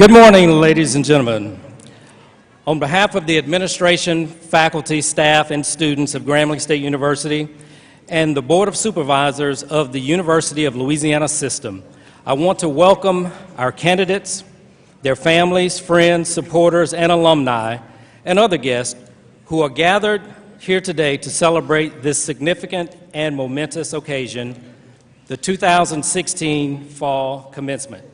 Good morning, ladies and gentlemen. On behalf of the administration, faculty, staff, and students of Grambling State University and the Board of Supervisors of the University of Louisiana System, I want to welcome our candidates, their families, friends, supporters, and alumni, and other guests who are gathered here today to celebrate this significant and momentous occasion, the 2016 Fall Commencement.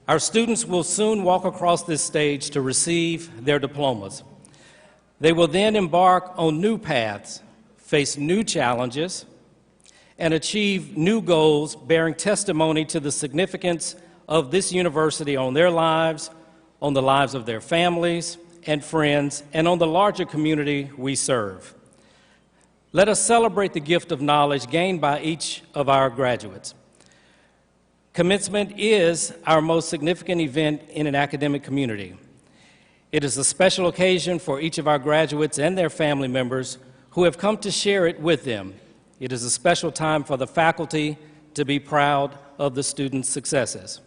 Our students will soon walk across this stage to receive their diplomas. They will then embark on new paths, face new challenges, and achieve new goals bearing testimony to the significance of this university on their lives, on the lives of their families and friends, and on the larger community we serve. Let us celebrate the gift of knowledge gained by each of our graduates. Commencement is our most significant event in an academic community. It is a special occasion for each of our graduates and their family members who have come to share it with them. It is a special time for the faculty to be proud of the students' successes.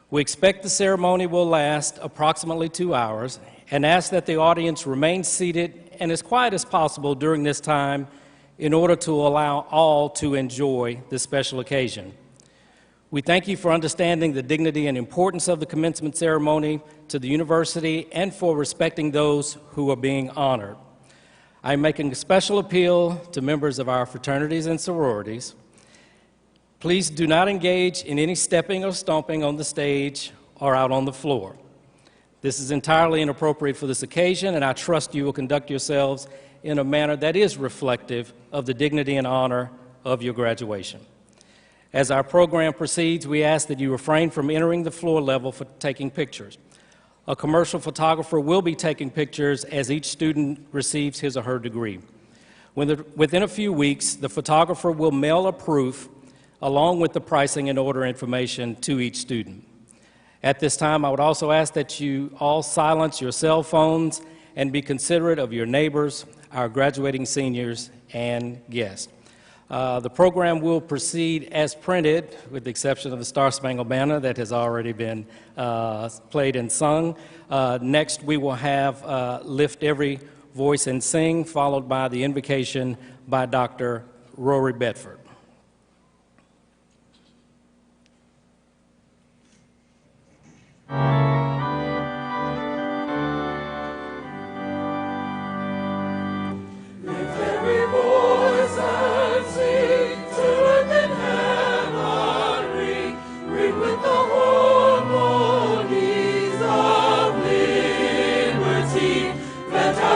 We expect the ceremony will last approximately 2 hours and ask that the audience remain seated and as quiet as possible during this time in order to allow all to enjoy this special occasion. We thank you for understanding the dignity and importance of the commencement ceremony to the university and for respecting those who are being honored. I am making a special appeal to members of our fraternities and sororities. Please do not engage in any stepping or stomping on the stage or out on the floor. This is entirely inappropriate for this occasion, and I trust you will conduct yourselves in a manner that is reflective of the dignity and honor of your graduation. As our program proceeds, we ask that you refrain from entering the floor level for taking pictures. A commercial photographer will be taking pictures as each student receives his or her degree. Within a few weeks, the photographer will mail a proof along with the pricing and order information to each student. At this time, I would also ask that you all silence your cell phones and be considerate of your neighbors, our graduating seniors, and guests. The program will proceed as printed, with the exception of the Star Spangled Banner that has already been played and sung. Next, we will have Lift Every Voice and Sing, followed by the invocation by Dr. Rory Bedford.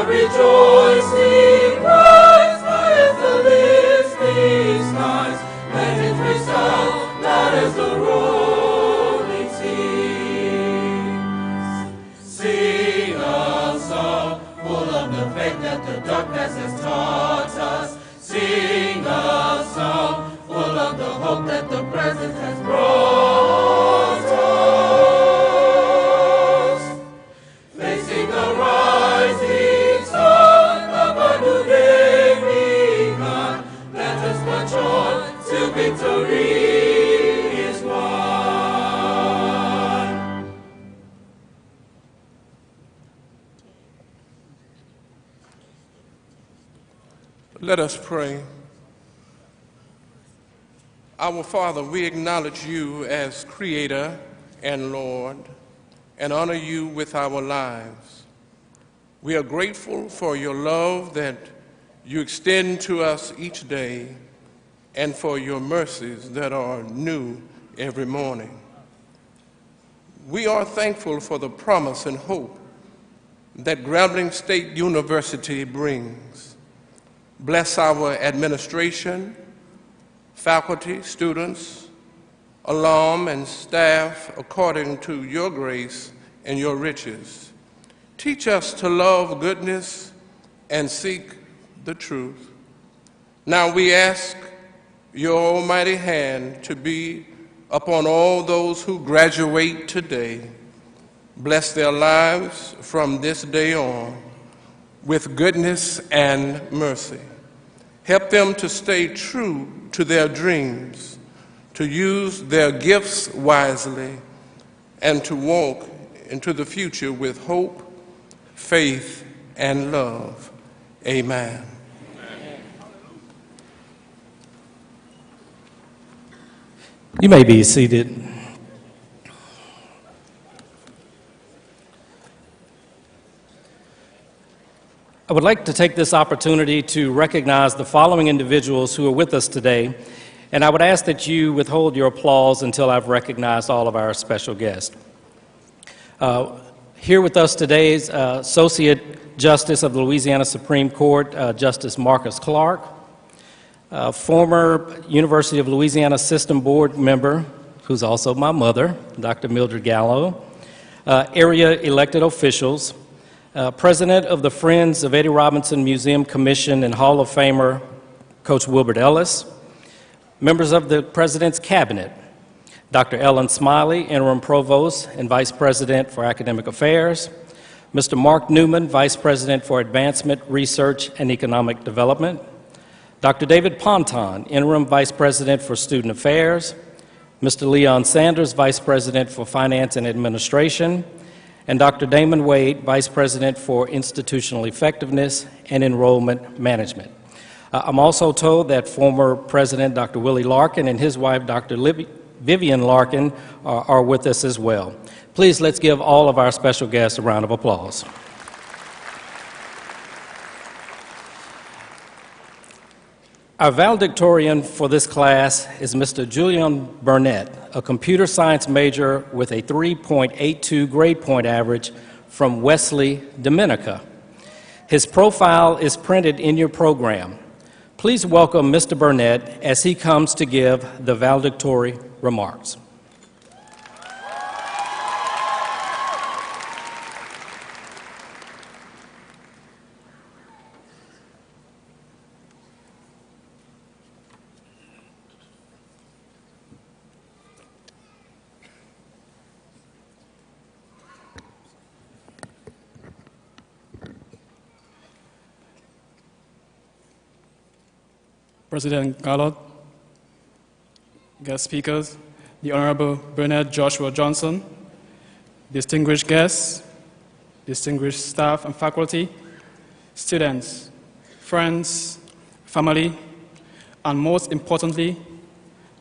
Rejoicing, rise high as the listening skies. Let it resound loud as the rolling seas. Sing a song full of the faith that the darkness has taught us. Sing a song full of the hope that the present has brought us. Facing the rising till victory is won. Let us pray. Our Father, we acknowledge you as Creator and Lord and honor you with our lives. We are grateful for your love that you extend to us each day and for your mercies that are new every morning. We are thankful for the promise and hope that Grambling State University brings. Bless our administration, faculty, students, alum, and staff according to your grace and your riches. Teach us to love goodness and seek the truth. Now we ask your almighty hand to be upon all those who graduate today. Bless their lives from this day on with goodness and mercy. Help them to stay true to their dreams, to use their gifts wisely, and to walk into the future with hope, faith, and love. Amen. You may be seated. I would like to take this opportunity to recognize the following individuals who are with us today, and I would ask that you withhold your applause until I've recognized all of our special guests. Here with us today is Associate Justice of the Louisiana Supreme Court, Justice Marcus Clark, former University of Louisiana System Board member, who's also my mother, Dr. Mildred Gallo, area elected officials, President of the Friends of Eddie Robinson Museum Commission and Hall of Famer, Coach Wilbert Ellis, members of the President's Cabinet, Dr. Ellen Smiley, Interim Provost and Vice President for Academic Affairs, Mr. Mark Newman, Vice President for Advancement, Research, and Economic Development, Dr. David Ponton, Interim Vice President for Student Affairs, Mr. Leon Sanders, Vice President for Finance and Administration, and Dr. Damon Wade, Vice President for Institutional Effectiveness and Enrollment Management. I'm also told that former President Dr. Willie Larkin and his wife, Dr. Vivian Larkin, are with us as well. Please let's give all of our special guests a round of applause. Our valedictorian for this class is Mr. Julian Burnett, a computer science major with a 3.82 grade point average from Wesley, Dominica. His profile is printed in your program. Please welcome Mr. Burnett as he comes to give the valedictory remarks. President Gallo, guest speakers, the Honorable Bernard Joshua Johnson, distinguished guests, distinguished staff and faculty, students, friends, family, and most importantly,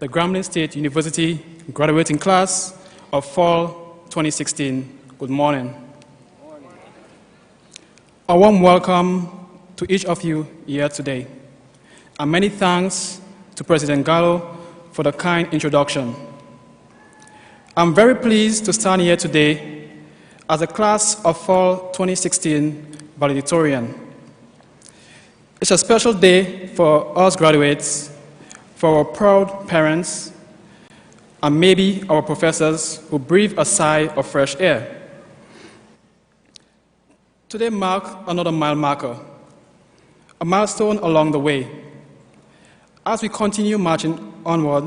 the Grambling State University graduating class of Fall 2016. Good morning. A warm welcome to each of you here today. And many thanks to President Gallo for the kind introduction. I'm very pleased to stand here today as a class of Fall 2016 valedictorian. It's a special day for us graduates, for our proud parents, and maybe our professors who breathe a sigh of fresh air. Today marks another mile marker, a milestone along the way, as we continue marching onward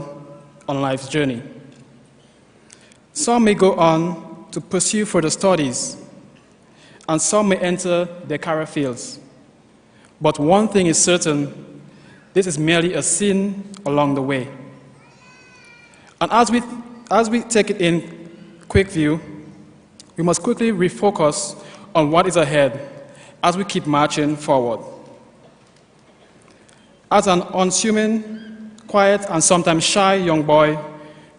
on life's journey. Some may go on to pursue further studies, and some may enter their career fields. But one thing is certain, this is merely a scene along the way. And as we take it in quick view, we must quickly refocus on what is ahead as we keep marching forward. As an unassuming, quiet, and sometimes shy young boy,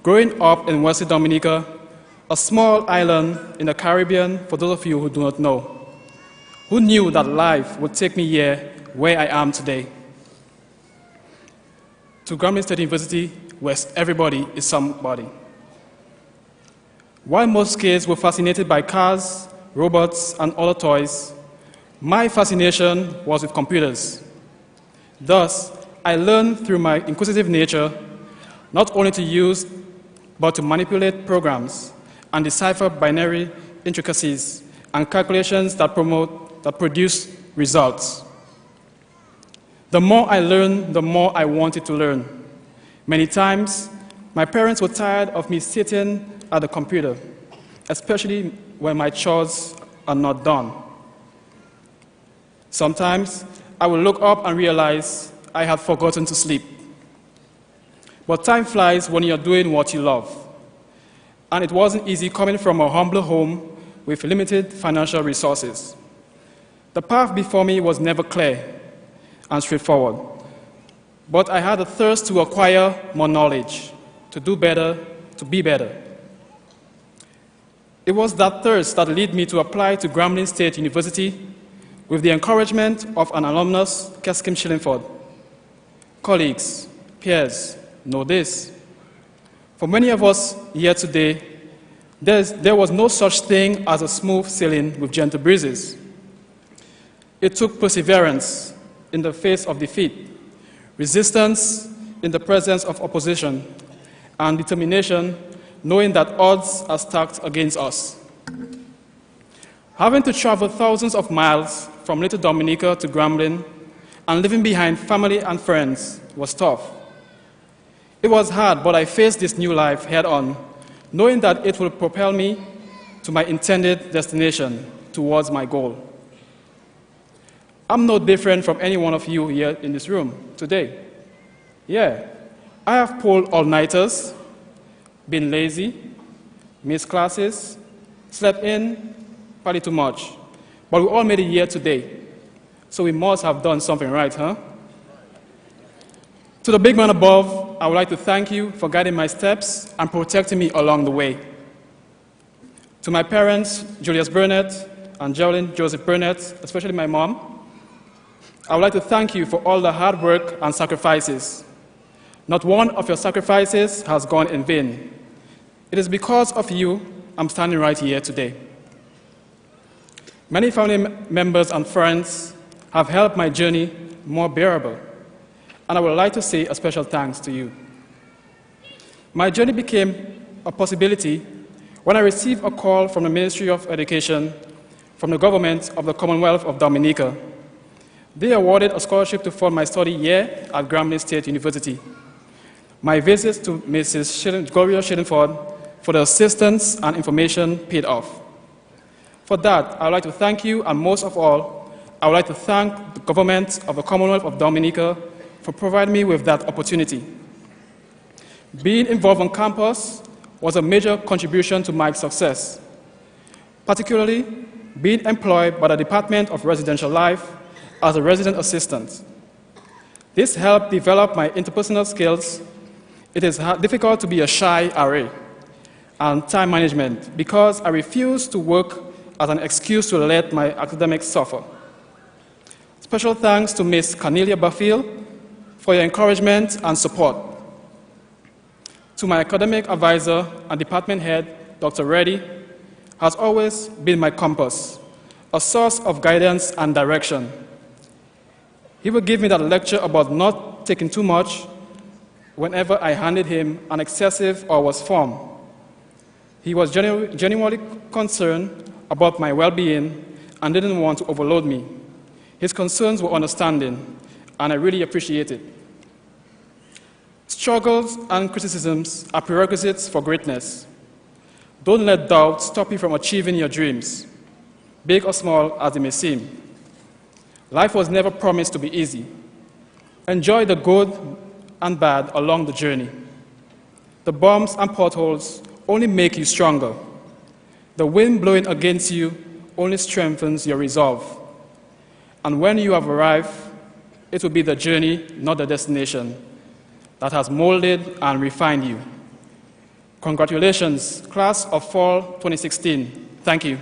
growing up in West Dominica, a small island in the Caribbean, for those of you who do not know, who knew that life would take me here where I am today? To Grambling State University, where everybody is somebody. While most kids were fascinated by cars, robots, and other toys, my fascination was with computers. Thus, I learned through my inquisitive nature not only to use, but to manipulate programs and decipher binary intricacies and calculations that produce results. The more I learned, the more I wanted to learn. Many times, my parents were tired of me sitting at the computer, especially when my chores are not done. Sometimes, I would look up and realize I had forgotten to sleep. But time flies when you're doing what you love. and it wasn't easy coming from a humble home with limited financial resources. The path before me was never clear and straightforward, but I had a thirst to acquire more knowledge, to do better, to be better. It was that thirst that led me to apply to Grambling State University with the encouragement of an alumnus, Keskim Shillingford. Colleagues, peers, know this. For many of us here today, there was no such thing as a smooth sailing with gentle breezes. It took perseverance in the face of defeat, resistance in the presence of opposition, and determination knowing that odds are stacked against us. Having to travel thousands of miles from Little Dominica to Grambling and leaving behind family and friends was tough. It was hard, but I faced this new life head on, knowing that it will propel me to my intended destination, towards my goal. I'm no different from any one of you here in this room today. Yeah, I have pulled all-nighters, been lazy, missed classes, slept in, probably too much. But we all made it here today, so we must have done something right, huh? To the big man above, I would like to thank you for guiding my steps and protecting me along the way. To my parents, Julius Burnett and Geraldine Joseph Burnett, especially my mom, I would like to thank you for all the hard work and sacrifices. Not one of your sacrifices has gone in vain. It is because of you I'm standing right here today. Many family members and friends have helped my journey more bearable, and I would like to say a special thanks to you. My journey became a possibility when I received a call from the Ministry of Education from the government of the Commonwealth of Dominica. They awarded a scholarship to fund my study year at Grambling State University. My visits to Mrs. Gloria Shillingford for the assistance and information paid off. For that, I would like to thank you, and most of all, I would like to thank the government of the Commonwealth of Dominica for providing me with that opportunity. Being involved on campus was a major contribution to my success, particularly being employed by the Department of Residential Life as a resident assistant. This helped develop my interpersonal skills. It is difficult to be a shy RA and time management because I refuse to work as an excuse to let my academics suffer. Special thanks to Ms. Cornelia Buffield for your encouragement and support. To my academic advisor and department head, Dr. Reddy, has always been my compass, a source of guidance and direction. He would give me that lecture about not taking too much whenever I handed him an excessive or was firm. He was genuinely concerned about my well-being and didn't want to overload me. His concerns were understanding, and I really appreciate it. Struggles and criticisms are prerequisites for greatness. Don't let doubt stop you from achieving your dreams, big or small as they may seem. Life was never promised to be easy. Enjoy the good and bad along the journey. The bumps and potholes only make you stronger. The wind blowing against you only strengthens your resolve. And when you have arrived, it will be the journey, not the destination, that has molded and refined you. Congratulations, class of fall 2016. Thank you.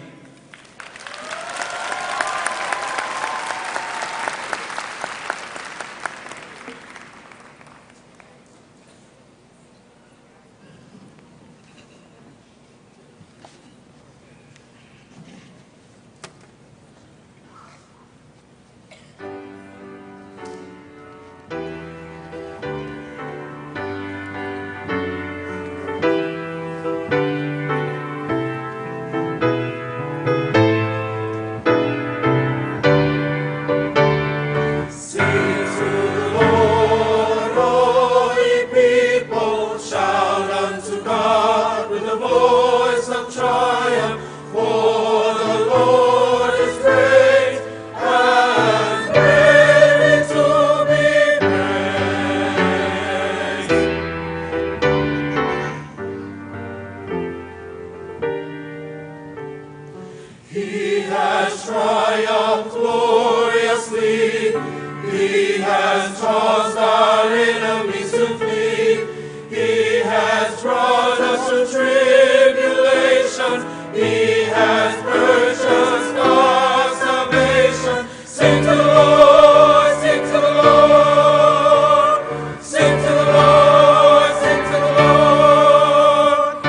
He has caused our enemies to flee. He has brought us to tribulation. He has purchased our salvation. Sing to the Lord, sing to the Lord. Sing to the Lord, sing to the Lord.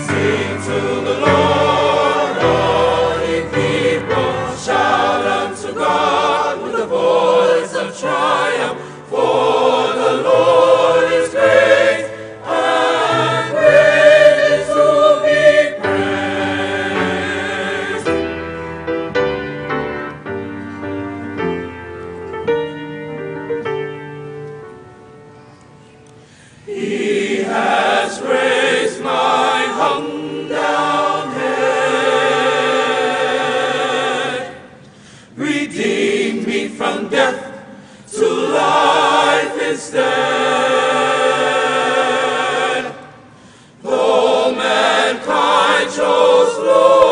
Sing to the Lord, all ye people. Shout unto God with the voice of triumph. For the Lord is great and greatly to be praised. He has raised my hung down head, redeemed me from death to life instead. Though mankind chose lowliness,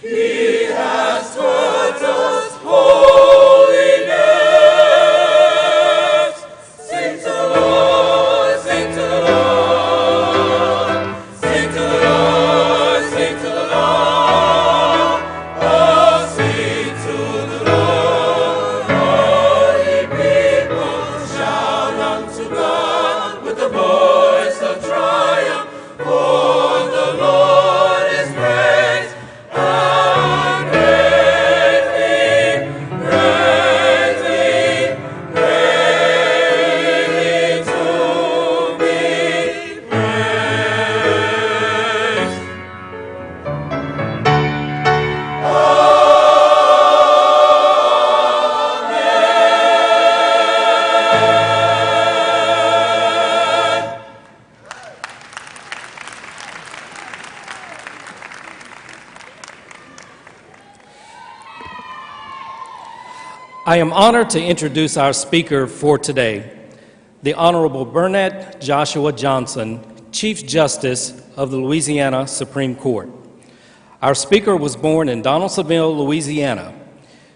he has taught us holiness. Sing to the Lord, sing to the Lord. Sing to the Lord, sing to the Lord. Oh, sing to the Lord, all ye people. Shout unto God with the voice of triumph. For the Lord is great and greatly, greatly, greatly to be praised. I am honored to introduce our speaker for today, the Honorable Burnett Joshua Johnson, Chief Justice of the Louisiana Supreme Court. Our speaker was born in Donaldsonville, Louisiana.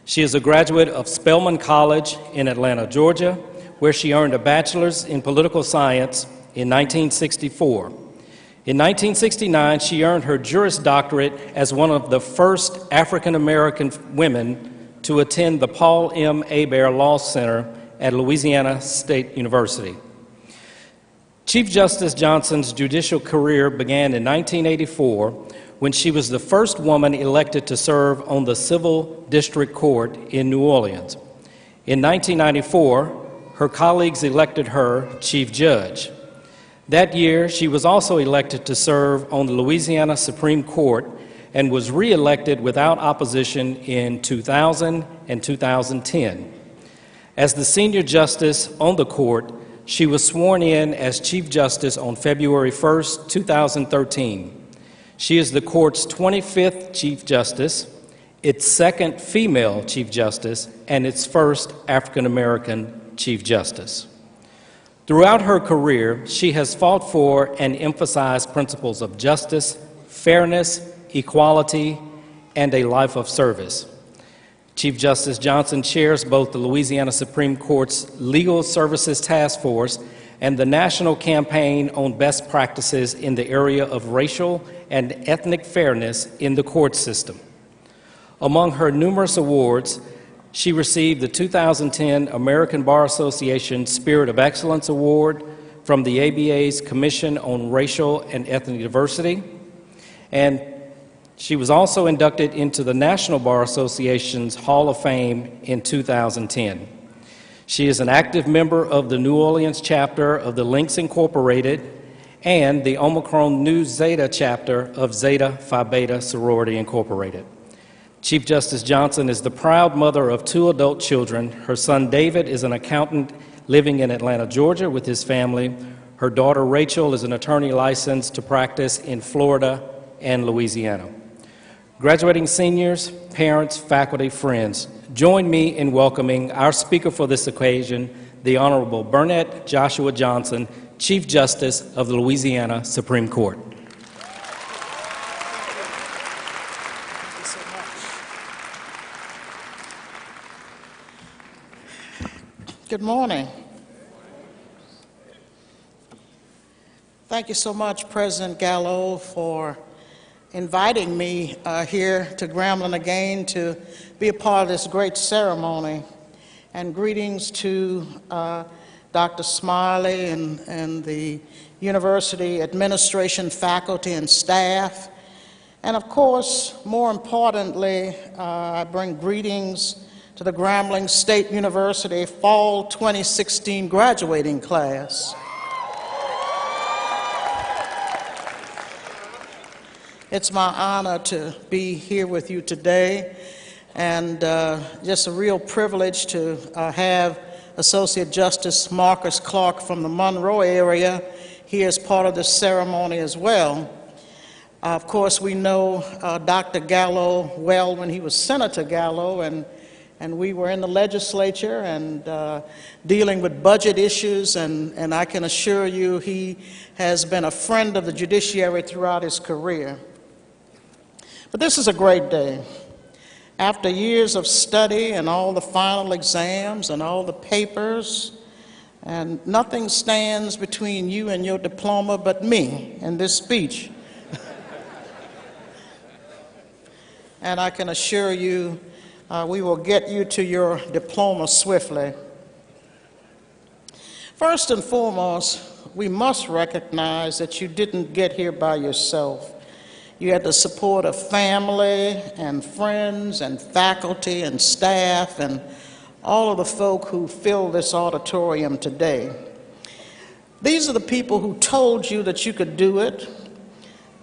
She is a graduate of Spelman College in Atlanta, Georgia, where she earned a bachelor's in political science in 1964. In 1969, she earned her Juris Doctorate as one of the first African American women to attend the Paul M. Hebert Law Center at Louisiana State University. Chief Justice Johnson's judicial career began in 1984 when she was the first woman elected to serve on the Civil District Court in New Orleans. In 1994, her colleagues elected her Chief Judge. That year, she was also elected to serve on the Louisiana Supreme Court and was re-elected without opposition in 2000 and 2010. As the senior justice on the court, she was sworn in as Chief Justice on February 1st, 2013. She is the court's 25th Chief Justice, its second female Chief Justice, and its first African American Chief Justice. Throughout her career, she has fought for and emphasized principles of justice, fairness, equality, and a life of service. Chief Justice Johnson chairs both the Louisiana Supreme Court's Legal Services Task Force and the National Campaign on Best Practices in the area of racial and ethnic fairness in the court system. Among her numerous awards, she received the 2010 American Bar Association Spirit of Excellence Award from the ABA's Commission on Racial and Ethnic Diversity, and she was also inducted into the National Bar Association's Hall of Fame in 2010. She is an active member of the New Orleans chapter of the Links Incorporated and the Omicron Nu Zeta chapter of Zeta Phi Beta Sorority Incorporated. Chief Justice Johnson is the proud mother of 2 adult children. Her son David is an accountant living in Atlanta, Georgia with his family. Her daughter Rachel is an attorney licensed to practice in Florida and Louisiana. Graduating seniors, parents, faculty, friends, join me in welcoming our speaker for this occasion, the Honorable Burnett Joshua Johnson, Chief Justice of the Louisiana Supreme Court. Thank you so much. Good morning. Thank you so much, President Gallo, for inviting me here to Grambling again to be a part of this great ceremony. And greetings to Dr. Smiley and the university administration, faculty, and staff. And of course, more importantly, I bring greetings to the Grambling State University Fall 2016 graduating class. It's my honor to be here with you today, and just a real privilege to have Associate Justice Marcus Clark from the Monroe area here as part of this ceremony as well. Of course, we know Dr. Gallo well when he was Senator Gallo, and we were in the legislature and dealing with budget issues, and I can assure you he has been a friend of the judiciary throughout his career. But this is a great day. After years of study and all the final exams and all the papers, and nothing stands between you and your diploma but me and this speech. And I can assure you we will get you to your diploma swiftly. First and foremost, we must recognize that you didn't get here by yourself. You had the support of family and friends and faculty and staff and all of the folk who fill this auditorium today. These are the people who told you that you could do it,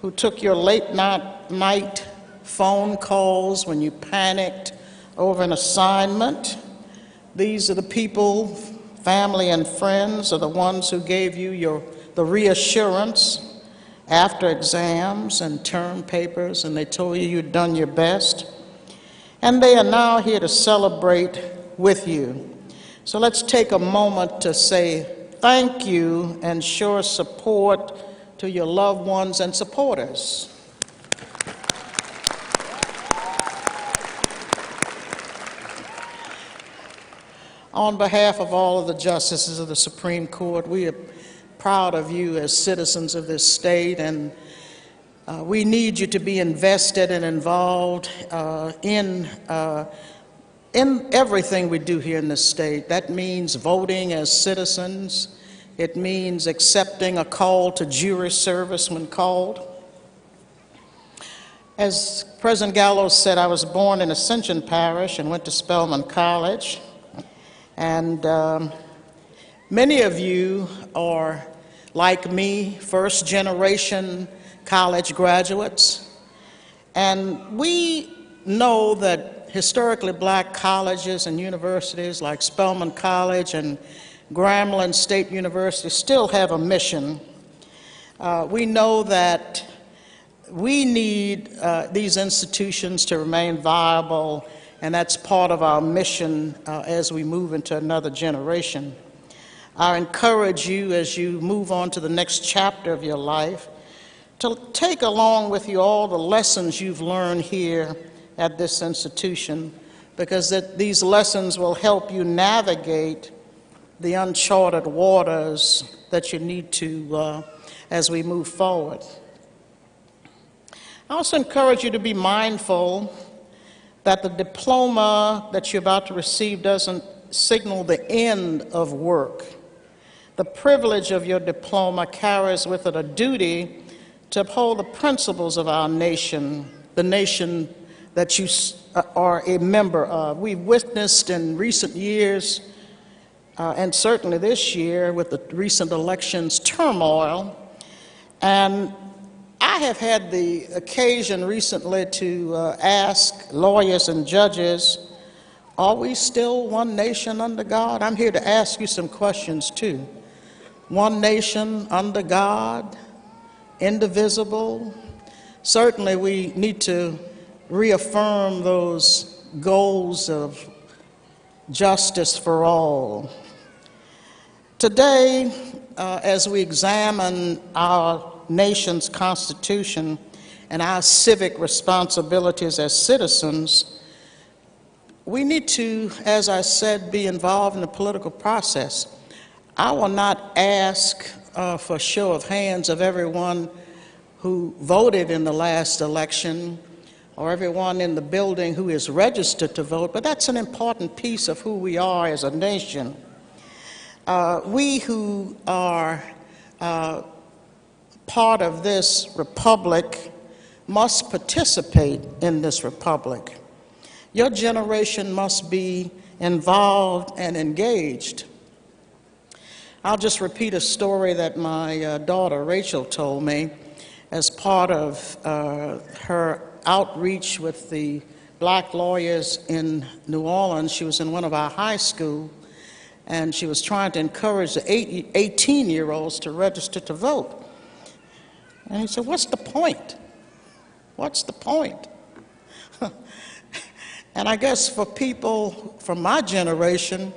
who took your late night phone calls when you panicked over an assignment. These are the people, family and friends, are the ones who gave you the reassurance after exams and term papers, and they told you you'd done your best. And they are now here to celebrate with you. So let's take a moment to say thank you and show support to your loved ones and supporters. On behalf of all of the justices of the Supreme Court, we are proud of you as citizens of this state, and we need you to be invested and involved in everything we do here in this state. That means voting as citizens. It means accepting a call to jury service when called. As President Gallo said, I was born in Ascension Parish and went to Spelman College. And many of you are, like me, first-generation college graduates. And we know that historically black colleges and universities like Spelman College and Grambling State University still have a mission. We know that we need these institutions to remain viable, and that's part of our mission as we move into another generation. I encourage you as you move on to the next chapter of your life to take along with you all the lessons you've learned here at this institution, because these lessons will help you navigate the uncharted waters that you need to as we move forward. I also encourage you to be mindful that the diploma that you're about to receive doesn't signal the end of work. The privilege of your diploma carries with it a duty to uphold the principles of our nation, the nation that you are a member of. We've witnessed in recent years, and certainly this year with the recent elections, turmoil. And I have had the occasion recently to ask lawyers and judges, are we still one nation under God? I'm here to ask you some questions too. One nation under God, indivisible. Certainly we need to reaffirm those goals of justice for all. Today, as we examine our nation's constitution and our civic responsibilities as citizens, we need to, as I said, be involved in the political process. I will not ask for a show of hands of everyone who voted in the last election or everyone in the building who is registered to vote, but that's an important piece of who we are as a nation. We who are part of this republic must participate in this republic. Your generation must be involved and engaged. I'll just repeat a story that my daughter Rachel told me as part of her outreach with the black lawyers in New Orleans. She was in one of our high schools, and she was trying to encourage the 18-year-olds to register to vote. And he said, "What's the point? What's the point?" And I guess for people from my generation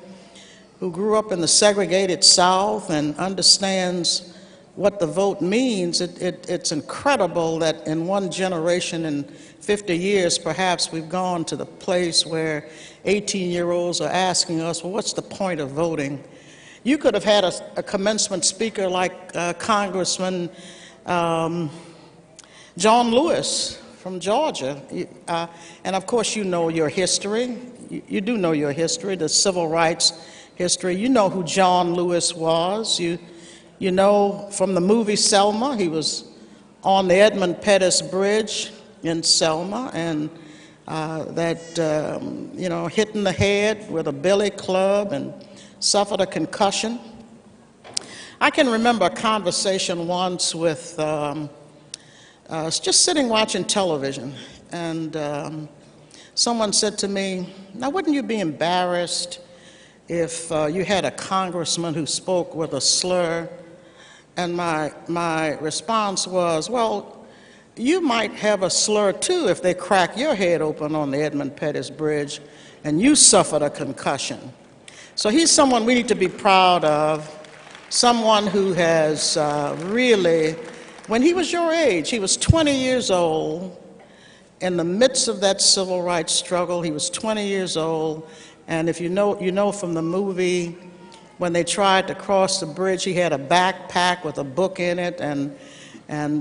who grew up in the segregated South and understands what the vote means, it's incredible that in one generation, in 50 years perhaps, we've gone to the place where 18-year-olds are asking us, well, what's the point of voting? You could have had a commencement speaker like Congressman John Lewis from Georgia. And of course you know your history. You do know your history, the civil rights history. You know who John Lewis was. You know from the movie Selma, he was on the Edmund Pettus Bridge in Selma, and hit in the head with a billy club and suffered a concussion. I can remember a conversation once with just sitting watching television, and someone said to me, "Now, wouldn't you be embarrassed if you had a congressman who spoke with a slur?" And my response was, well, you might have a slur too if they crack your head open on the Edmund Pettus Bridge and you suffered a concussion. So he's someone we need to be proud of, someone who has really, when he was your age, he was 20 years old, in the midst of that civil rights struggle. He was 20 years old, and if you know from the movie, when they tried to cross the bridge, he had a backpack with a book in it, and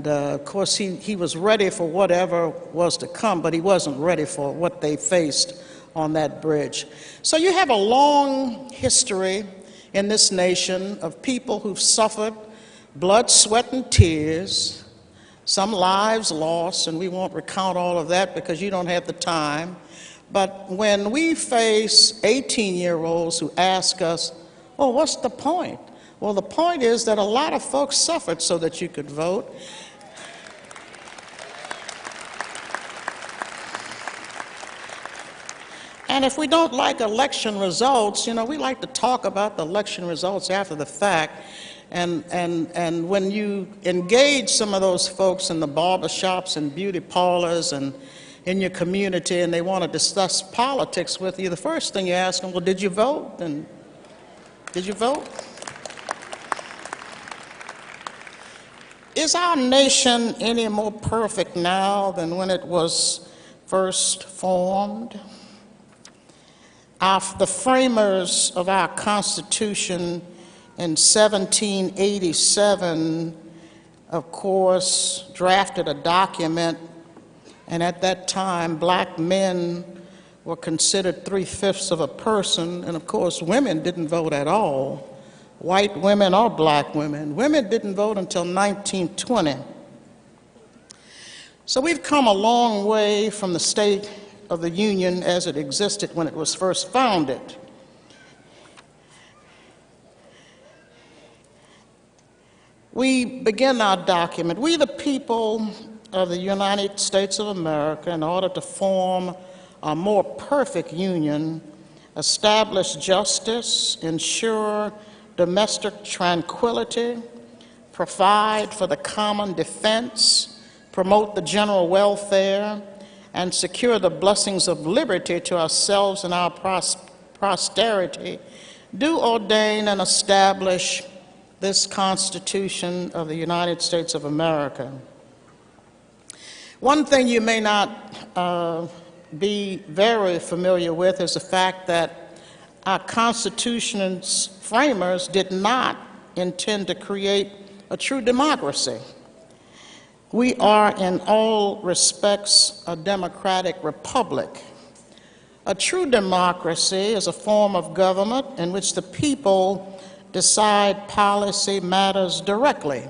of course he was ready for whatever was to come, but he wasn't ready for what they faced on that bridge. So you have a long history in this nation of people who've suffered blood, sweat, and tears, some lives lost, and we won't recount all of that because you don't have the time. But when we face 18-year-olds who ask us, "Oh, what's the point?" Well, the point is that a lot of folks suffered so that you could vote. And if we don't like election results, we like to talk about the election results after the fact. And when you engage some of those folks in the barbershops and beauty parlors and in your community, and they want to discuss politics with you, the first thing you ask them, well, did you vote? And did you vote? Is our nation any more perfect now than when it was first formed? The framers of our Constitution in 1787, of course, drafted a document, and at that time, black men were considered 3/5 of a person, and of course, women didn't vote at all, white women or black women. Women didn't vote until 1920. So we've come a long way from the State of the Union as it existed when it was first founded. We begin our document, "We the people of the United States of America, in order to form a more perfect union, establish justice, ensure domestic tranquility, provide for the common defense, promote the general welfare, and secure the blessings of liberty to ourselves and our posterity, do ordain and establish this Constitution of the United States of America." One thing you may not be very familiar with is the fact that our Constitution's framers did not intend to create a true democracy. We are, in all respects, a democratic republic. A true democracy is a form of government in which the people decide policy matters directly.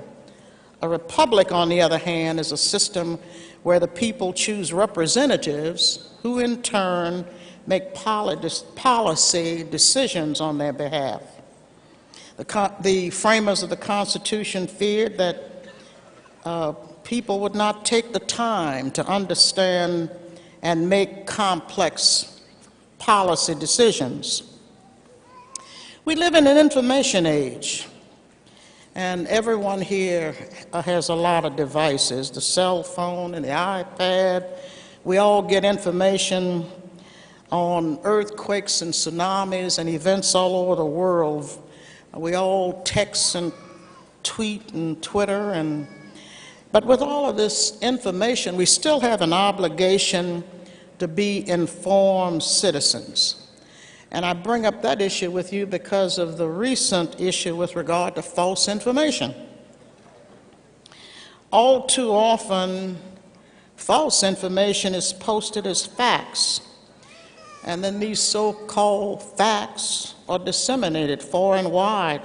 A republic, on the other hand, is a system where the people choose representatives who in turn make policy decisions on their behalf. The framers of the Constitution feared that people would not take the time to understand and make complex policy decisions. We live in an information age, and everyone here has a lot of devices, the cell phone and the iPad. We all get information on earthquakes and tsunamis and events all over the world. We all text and tweet and Twitter, but with all of this information, we still have an obligation to be informed citizens. And I bring up that issue with you because of the recent issue with regard to false information. All too often, false information is posted as facts, and then these so-called facts are disseminated far and wide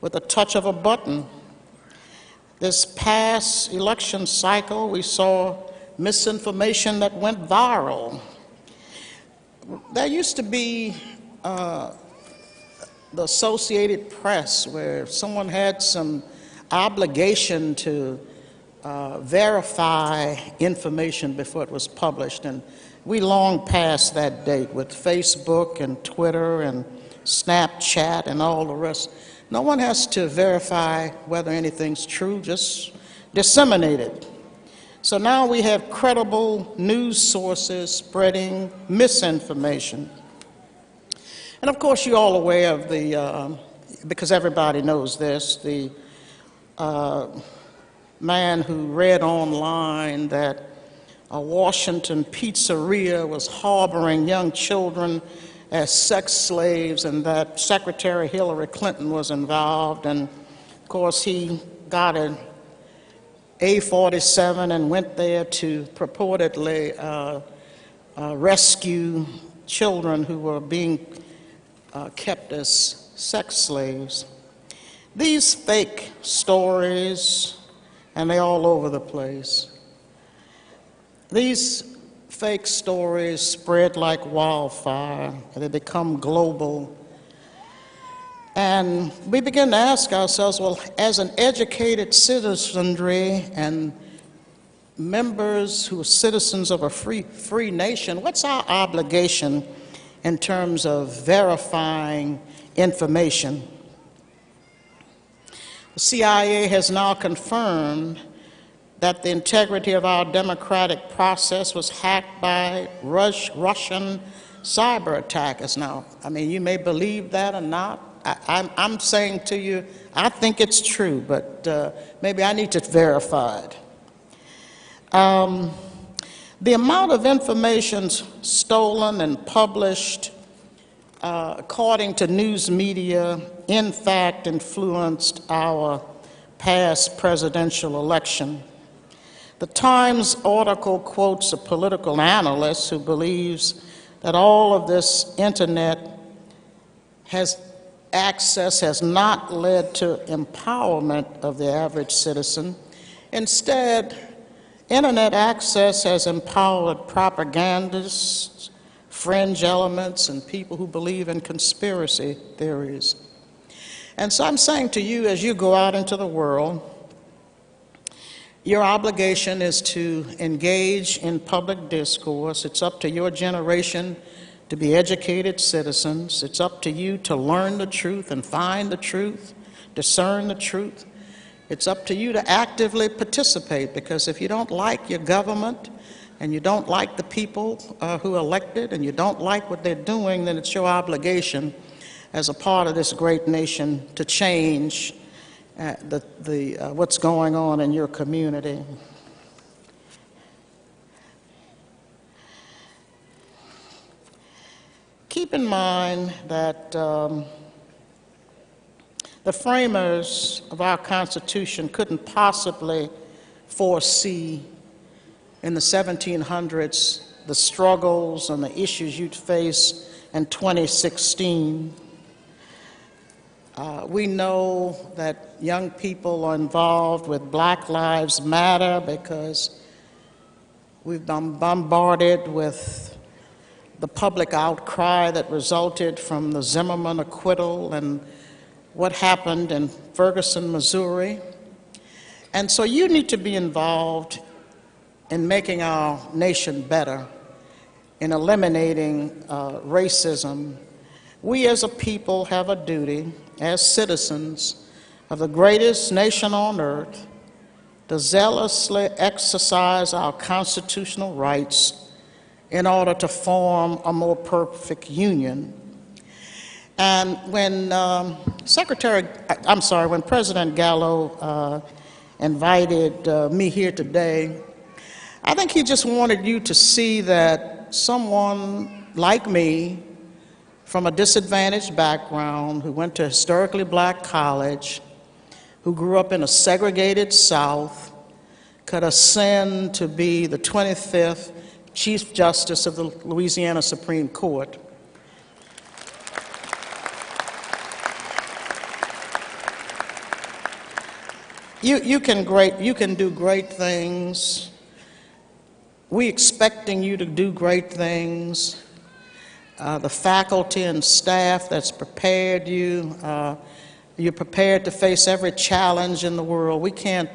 with a touch of a button. This past election cycle, we saw misinformation that went viral. There used to be the Associated Press, where someone had some obligation to verify information before it was published, and we long passed that date with Facebook and Twitter and Snapchat and all the rest. No one has to verify whether anything's true, just disseminate it. So now we have credible news sources spreading misinformation. And of course, you're all aware of the, because everybody knows this, the man who read online that a Washington pizzeria was harboring young children as sex slaves, and that Secretary Hillary Clinton was involved. And of course, he got an A-47 and went there to purportedly rescue children who were being kept as sex slaves. These fake stories, and they're all over the place. These fake stories spread like wildfire, and they become global. And we begin to ask ourselves, well, as an educated citizenry and members who are citizens of a free nation, what's our obligation in terms of verifying information? The CIA has now confirmed that the integrity of our democratic process was hacked by Russian cyber attackers. Now, I mean, you may believe that or not. I'm saying to you, I think it's true, but maybe I need to verify it. The amount of information stolen and published, according to news media, in fact influenced our past presidential election. The Times article quotes a political analyst who believes that all of this internet access has not led to empowerment of the average citizen. Instead, internet access has empowered propagandists, fringe elements, and people who believe in conspiracy theories. And so I'm saying to you, as you go out into the world, your obligation is to engage in public discourse. It's up to your generation to be educated citizens. It's up to you to learn the truth and find the truth, discern the truth. It's up to you to actively participate, because if you don't like your government and you don't like the people who are elected and you don't like what they're doing, then it's your obligation as a part of this great nation to change what's going on in your community. keep in mind that the framers of our Constitution couldn't possibly foresee in the 1700s the struggles and the issues you'd face in 2016. We know that young people are involved with Black Lives Matter because we've been bombarded with the public outcry that resulted from the Zimmerman acquittal and what happened in Ferguson, Missouri. And so you need to be involved in making our nation better, in eliminating racism. We as a people have a duty, as citizens of the greatest nation on earth, to zealously exercise our constitutional rights in order to form a more perfect union. And when when President Gallo invited me here today, I think he just wanted you to see that someone like me, from a disadvantaged background, who went to a historically black college, who grew up in a segregated South, could ascend to be the 25th Chief Justice of the Louisiana Supreme Court. You can do great things. We expecting you to do great things. The faculty and staff that's prepared you, you're prepared to face every challenge in the world. We can't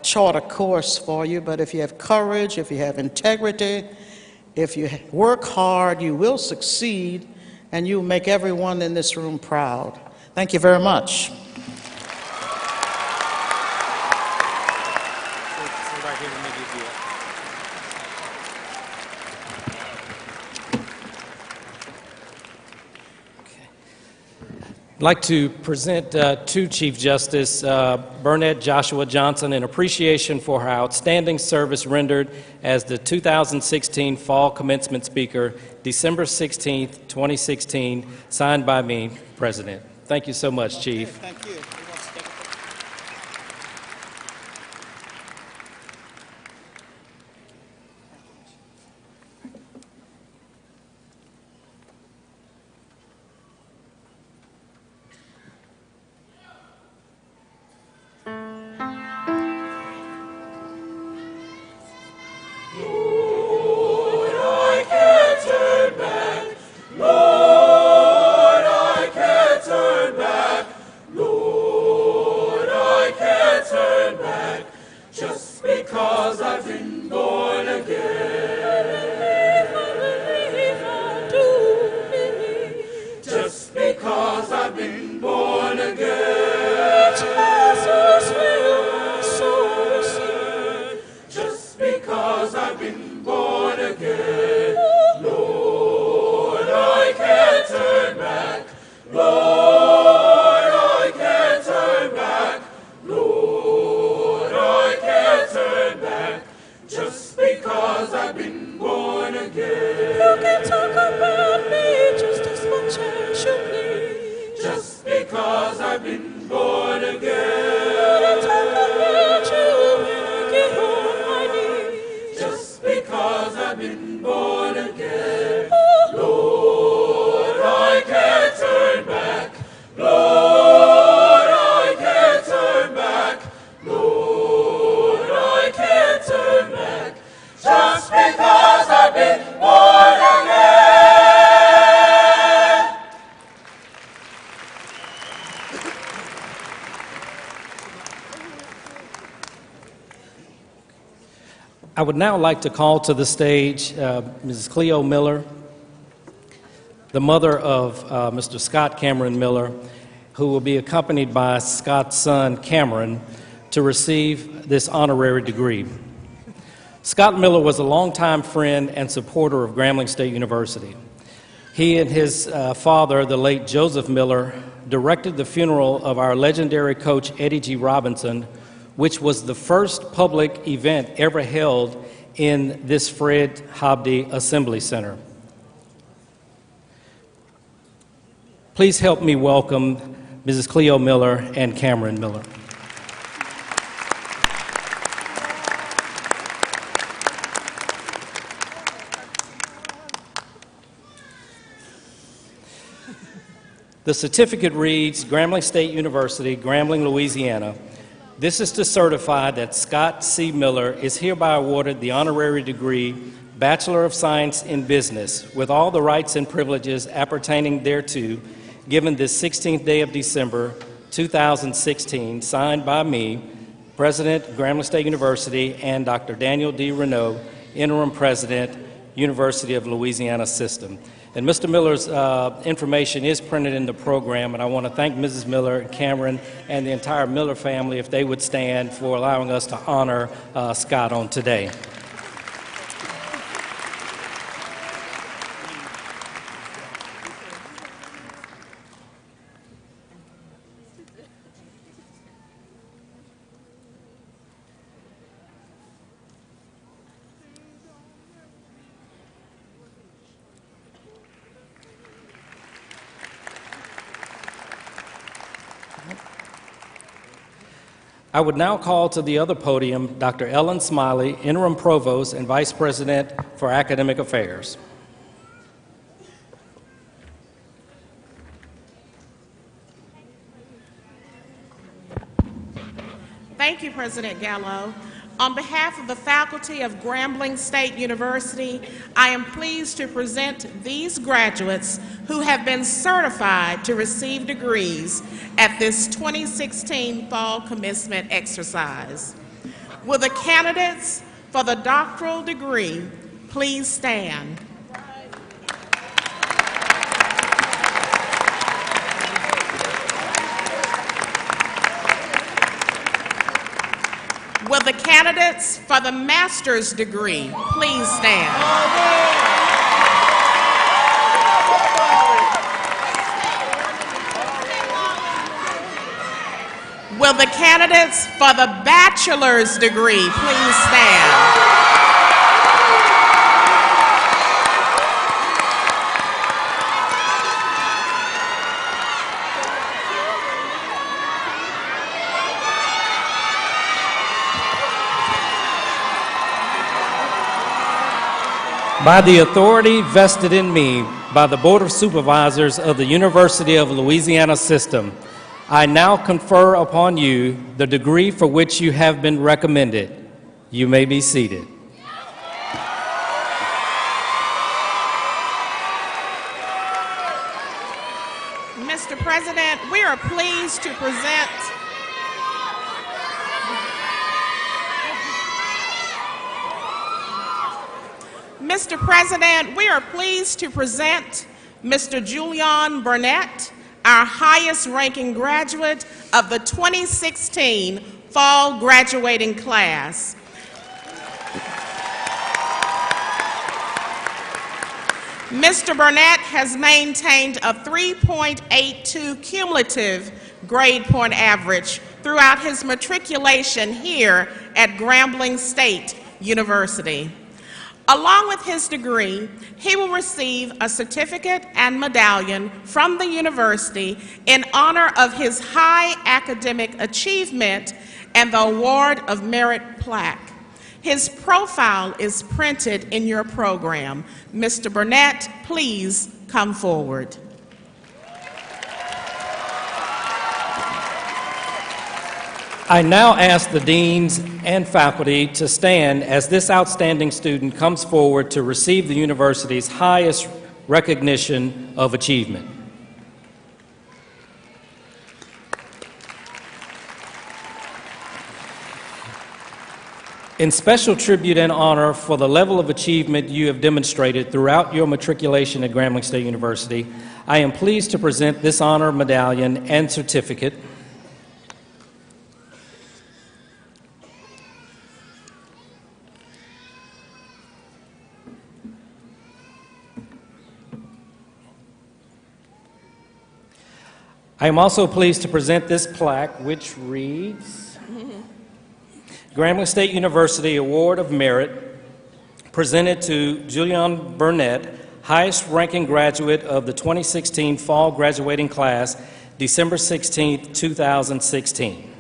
chart a course for you, but if you have courage, if you have integrity, if you work hard, you will succeed, and you'll make everyone in this room proud. Thank you very much. I'd like to present to Chief Justice Burnett Joshua Johnson in appreciation for her outstanding service rendered as the 2016 Fall Commencement Speaker, December 16, 2016, signed by me, President. Thank you so much, Chief. Thank you. I would now like to call to the stage Mrs. Cleo Miller, the mother of Mr. Scott Cameron Miller, who will be accompanied by Scott's son, Cameron, to receive this honorary degree. Scott Miller was a longtime friend and supporter of Grambling State University. He and his father, the late Joseph Miller, directed the funeral of our legendary coach, Eddie G. Robinson, which was the first public event ever held in this Fred Hobdy Assembly Center. Please help me welcome Mrs. Cleo Miller and Cameron Miller. The certificate reads, Grambling State University, Grambling, Louisiana. This is to certify that Scott C. Miller is hereby awarded the honorary degree Bachelor of Science in Business with all the rights and privileges appertaining thereto, given this 16th day of December, 2016, signed by me, President, Grambling State University, and Dr. Daniel D. Renaud, Interim President, University of Louisiana System. And Mr. Miller's information is printed in the program, and I want to thank Mrs. Miller, Cameron, and the entire Miller family, if they would stand, for allowing us to honor Scott on today. I would now call to the other podium Dr. Ellen Smiley, Interim Provost and Vice President for Academic Affairs. Thank you, President Gallo. On behalf of the faculty of Grambling State University, I am pleased to present these graduates who have been certified to receive degrees at this 2016 Fall Commencement Exercise. Will the candidates for the doctoral degree please stand? Will the candidates for the master's degree please stand? Will the candidates for the bachelor's degree please stand? By the authority vested in me by the Board of Supervisors of the University of Louisiana System, I now confer upon you the degree for which you have been recommended. You may be seated. Mr. President, we are pleased to present Mr. President, we are pleased to present Mr. Julian Burnett, our highest-ranking graduate of the 2016 Fall Graduating Class. Mr. Burnett has maintained a 3.82 cumulative grade point average throughout his matriculation here at Grambling State University. Along with his degree, he will receive a certificate and medallion from the university in honor of his high academic achievement and the Award of Merit plaque. His profile is printed in your program. Mr. Burnett, please come forward. I now ask the deans and faculty to stand as this outstanding student comes forward to receive the university's highest recognition of achievement. In special tribute and honor for the level of achievement you have demonstrated throughout your matriculation at Grambling State University, I am pleased to present this honor medallion and certificate. I am also pleased to present this plaque, which reads, Grambling State University Award of Merit, presented to Julian Burnett, highest ranking graduate of the 2016 fall graduating class, December 16, 2016.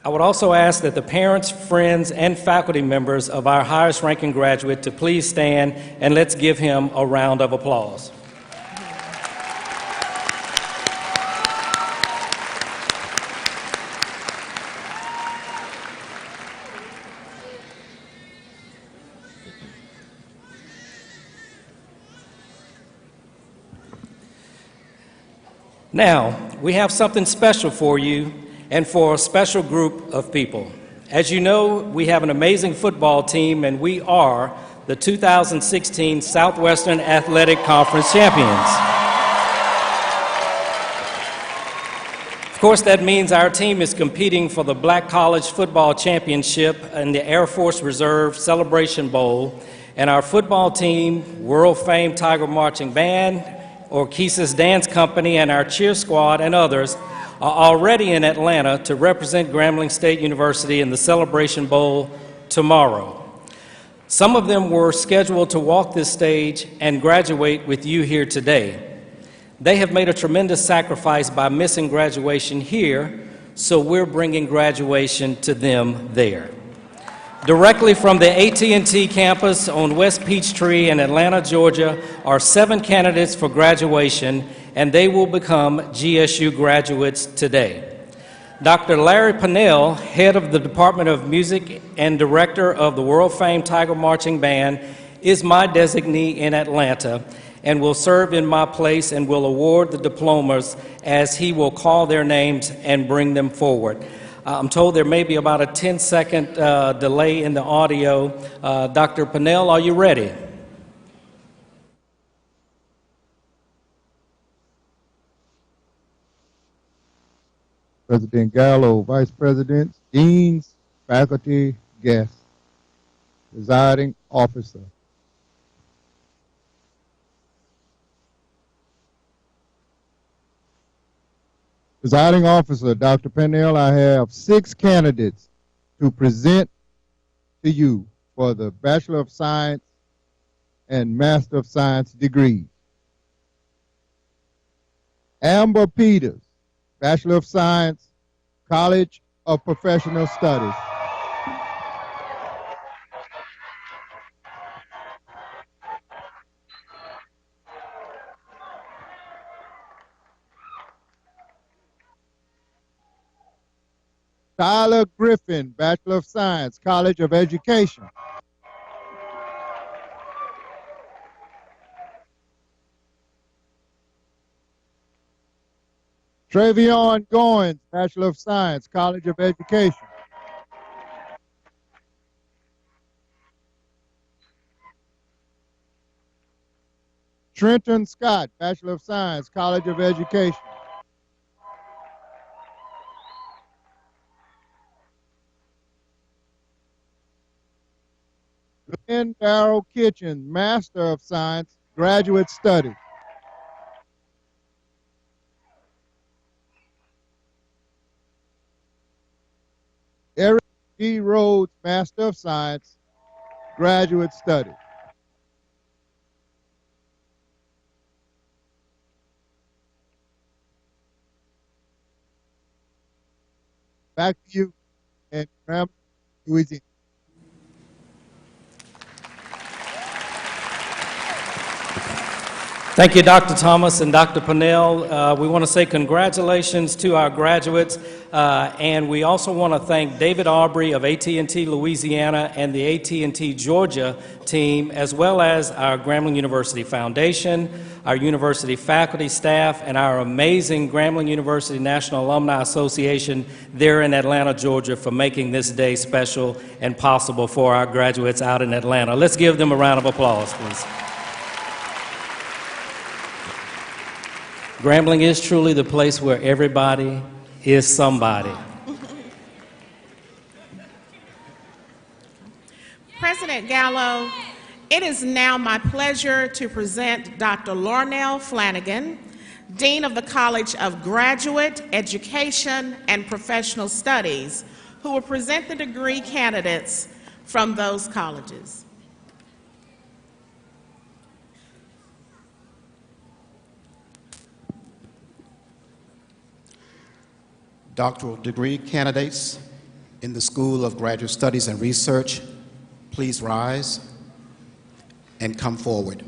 I would also ask that the parents, friends, and faculty members of our highest ranking graduate to please stand, and let's give him a round of applause. Now, we have something special for you and for a special group of people. As you know, we have an amazing football team, and we are the 2016 Southwestern Athletic Conference champions. Of course, that means our team is competing for the Black College Football Championship and the Air Force Reserve Celebration Bowl, and our football team, world-famed Tiger Marching Band, Orchesis Dance Company, and our cheer squad and others are already in Atlanta to represent Grambling State University in the Celebration Bowl tomorrow. Some of them were scheduled to walk this stage and graduate with you here today. They have made a tremendous sacrifice by missing graduation here, so we're bringing graduation to them there. Directly from the AT&T campus on West Peachtree in Atlanta, Georgia, are 7 candidates for graduation, and they will become GSU graduates today. Dr. Larry Pennell, head of the Department of Music and director of the world-famed Tiger Marching Band, is my designee in Atlanta and will serve in my place and will award the diplomas as he will call their names and bring them forward. I'm told there may be about a 10-second delay in the audio. Dr. Pennell, are you ready? President Gallo, Vice Presidents, Deans, faculty, guests, presiding officer. Presiding officer, Dr. Pennell, I have 6 candidates to present to you for the Bachelor of Science and Master of Science degrees. Amber Peters, Bachelor of Science, College of Professional Studies. Tyler Griffin, Bachelor of Science, College of Education. Travion Goins, Bachelor of Science, College of Education. Trenton Scott, Bachelor of Science, College of Education. Glenn Darrell Kitchen, Master of Science, Graduate Studies. Eric G. Rhodes, Master of Science, Graduate Studies. Back to you in Grambling, Louisiana. Thank you, Dr. Thomas and Dr. Pennell. We want to say congratulations to our graduates, and we also want to thank David Aubrey of AT&T Louisiana and the AT&T Georgia team, as well as our Grambling University Foundation, our university faculty, staff, and our amazing Grambling University National Alumni Association there in Atlanta, Georgia, for making this day special and possible for our graduates out in Atlanta. Let's give them a round of applause, please. Grambling is truly the place where everybody is somebody. President Gallo, It is now my pleasure to present Dr. Lornell Flanagan, Dean of the College of Graduate Education and Professional Studies, who will present the degree candidates from those colleges. Doctoral degree candidates in the School of Graduate Studies and Research, please rise and come forward.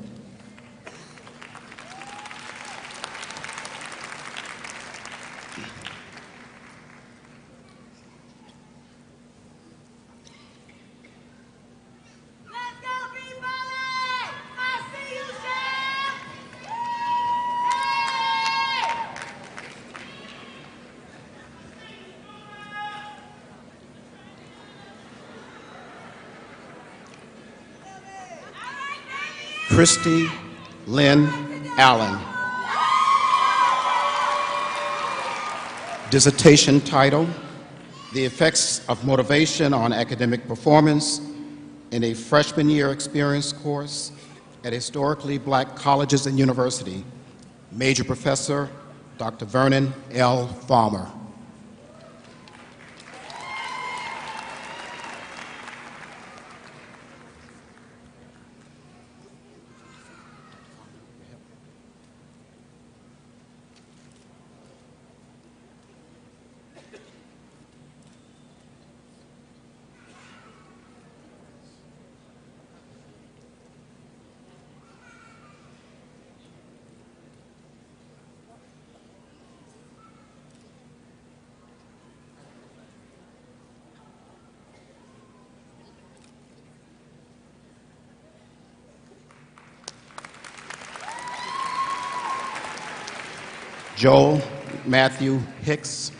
Christy Lynn Allen. Dissertation title, The Effects of Motivation on Academic Performance in a Freshman Year Experience Course at Historically Black Colleges and University. Major Professor, Dr. Vernon L. Farmer. Joel Matthew Hicks.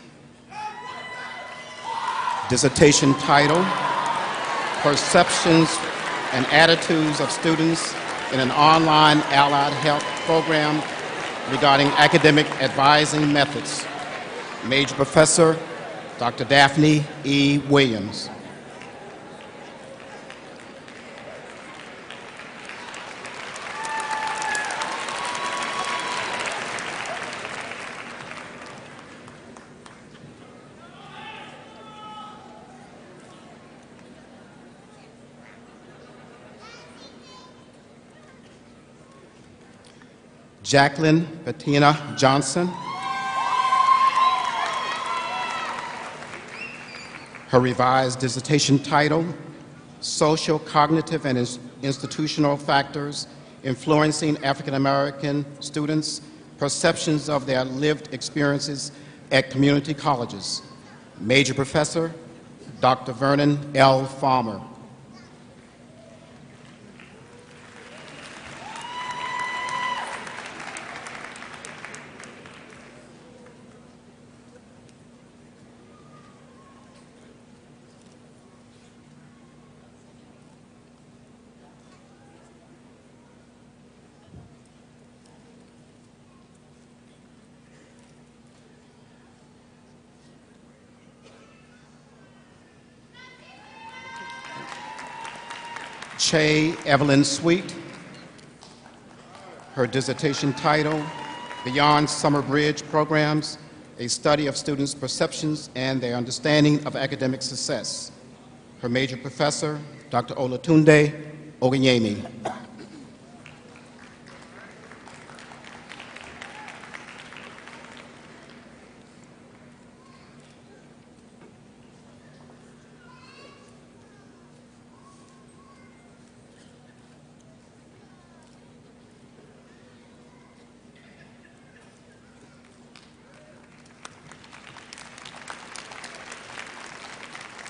Dissertation title, Perceptions and Attitudes of Students in an Online Allied Health Program regarding Academic Advising Methods. Major Professor, Dr. Daphne E. Williams. Jacqueline Bettina Johnson. Her revised dissertation title, Social, Cognitive, and Institutional Factors Influencing African American Students' Perceptions of Their Lived Experiences at Community Colleges. Major Professor, Dr. Vernon L. Farmer. Che Evelyn Sweet. Her dissertation title, Beyond Summer Bridge Programs, a study of students' perceptions and their understanding of academic success. Her major professor, Dr. Olatunde Oganyemi.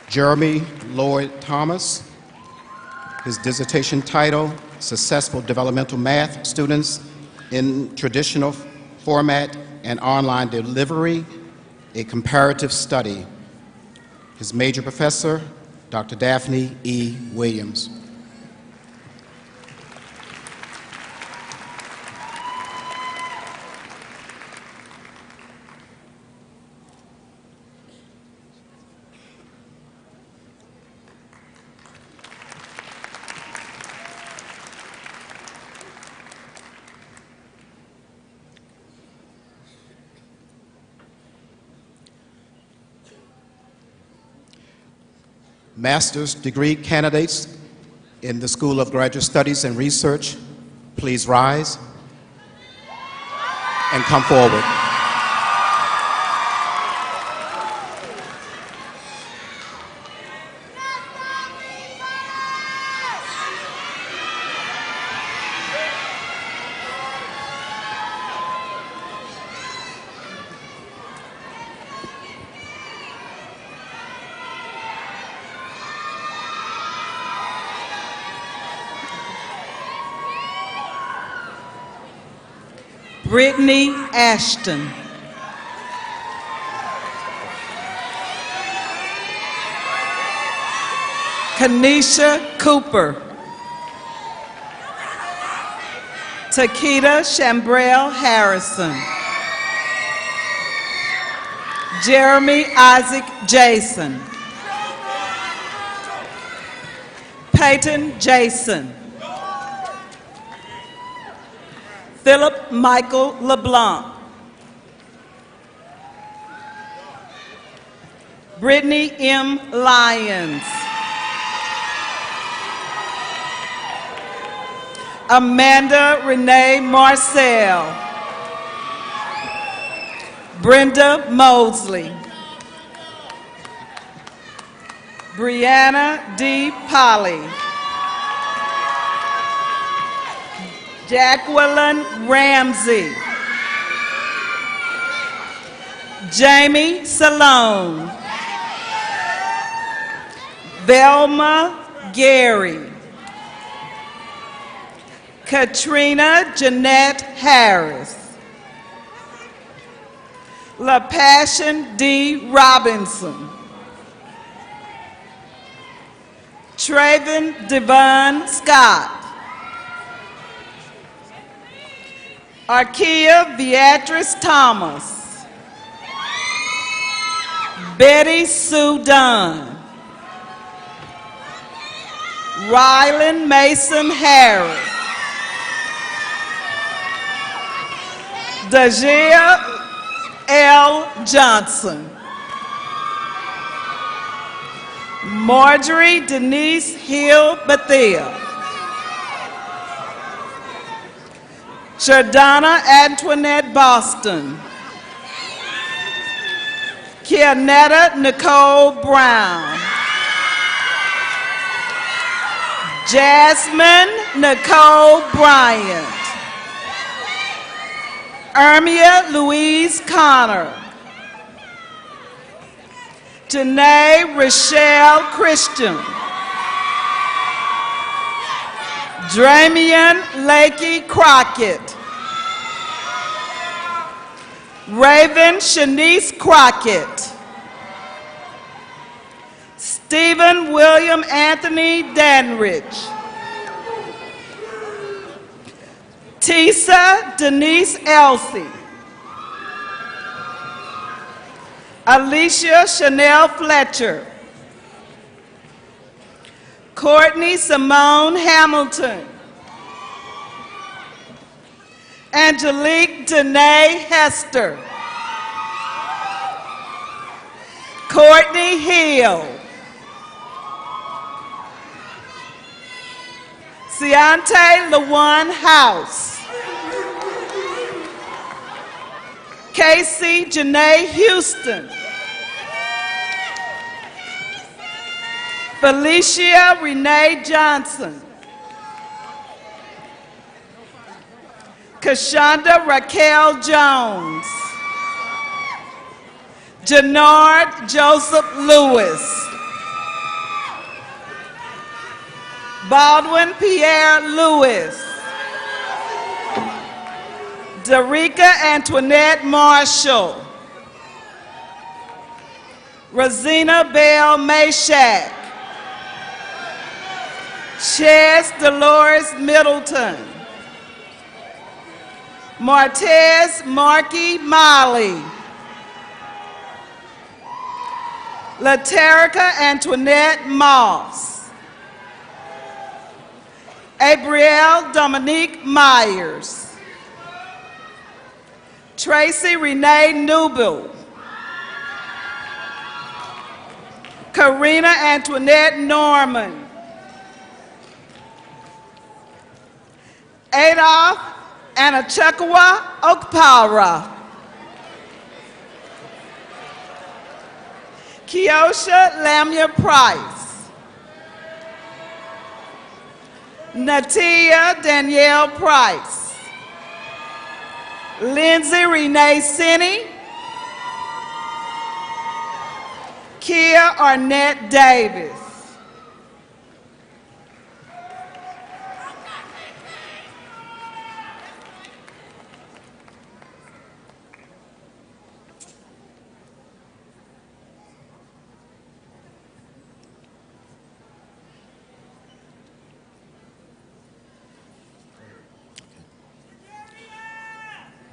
Jeremy Lloyd Thomas. His dissertation title, Successful Developmental Math Students in Traditional Format and Online Delivery, a Comparative Study. His major professor, Dr. Daphne E. Williams. master's degree candidates in the School of Graduate Studies and Research, please rise and come forward. Brittany Ashton. Kanisha Cooper. Takeda Shambrell Harrison. Jeremy Isaac Jason. Peyton Jason. Philip Michael LeBlanc. Brittany M. Lyons. Amanda Renee Marcel. Brenda Mosley. Brianna D. Polly. Jacqueline Ramsey. Jamie Salone. Velma Gary. Katrina Jeanette Harris. LaPassion D. Robinson. Traven Devon Scott. Arkia Beatrice Thomas. Betty Sue Dunn. Rylan Mason Harris. Dajia L. Johnson. Marjorie Denise Hill Bethea. Shardonna Antoinette Boston. Kianetta Nicole Brown. Jasmine Nicole Bryant. Ermia Louise Connor. Janae Rochelle Christian. Dramian Lakey Crockett. Raven Shanice Crockett. Stephen William Anthony Danridge. Tisa Denise Elsie. Alicia Chanel Fletcher. Courtney Simone Hamilton. Angelique Danae Hester. Courtney Hill. Ciante LaJuan House. Casey Janae Houston. Felicia Renee Johnson. Kashonda Raquel Jones. Jannard Joseph Lewis. Baldwin Pierre Lewis. Darica Antoinette Marshall. Rosina Bell Mashak. Ches Dolores Middleton. Martez Markey Molly. Laterica Antoinette Moss. Abrielle Dominique Myers. Tracy Renee Newbill. Karina Antoinette Norman. Adolph Anachekwa Okpara. Kiosha Lamia Price. Natia Danielle Price. Lindsay Renee Sinney. Kia Arnett Davis.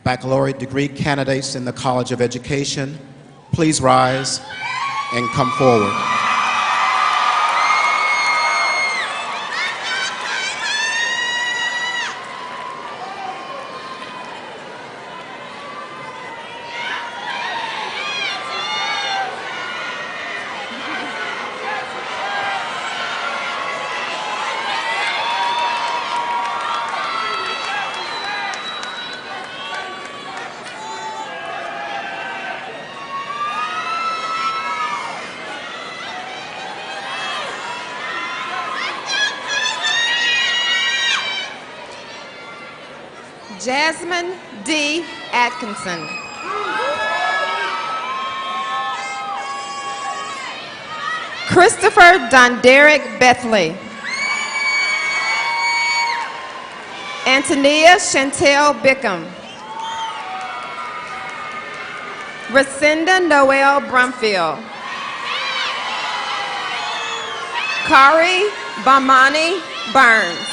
Baccalaureate degree candidates in the College of Education, please rise and come forward. Jasmine D. Atkinson. Christopher Donderick Bethley. Antonia Chantel Bickham. Racinda Noel Brumfield. Kari Bamani Burns.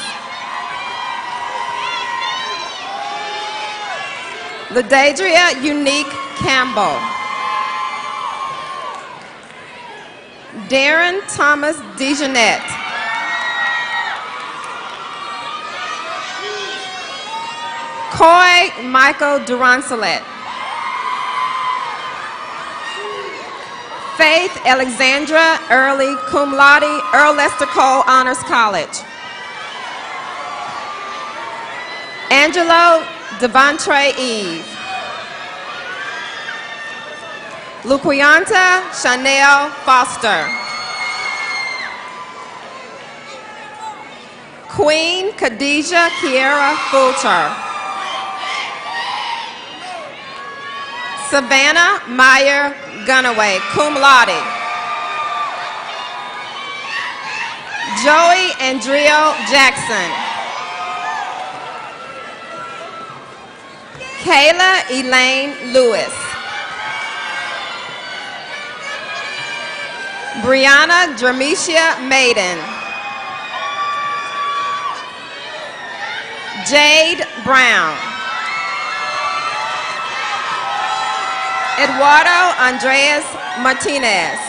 LaDadria Unique Campbell. Darren Thomas DeJeanette. Coy Michael Durancelet. Faith Alexandra Early Cum Laude, Earl Lester Cole Honors College. Angelo Devontre Eve. Luquianta Chanel Foster. Queen Khadijah Kiera Fulcher. Savannah Meyer Gunaway, cum laude. Joey Andrio Jackson. Kayla Elaine Lewis. Brianna Dramicia Maiden. Jade Brown. Eduardo Andreas Martinez.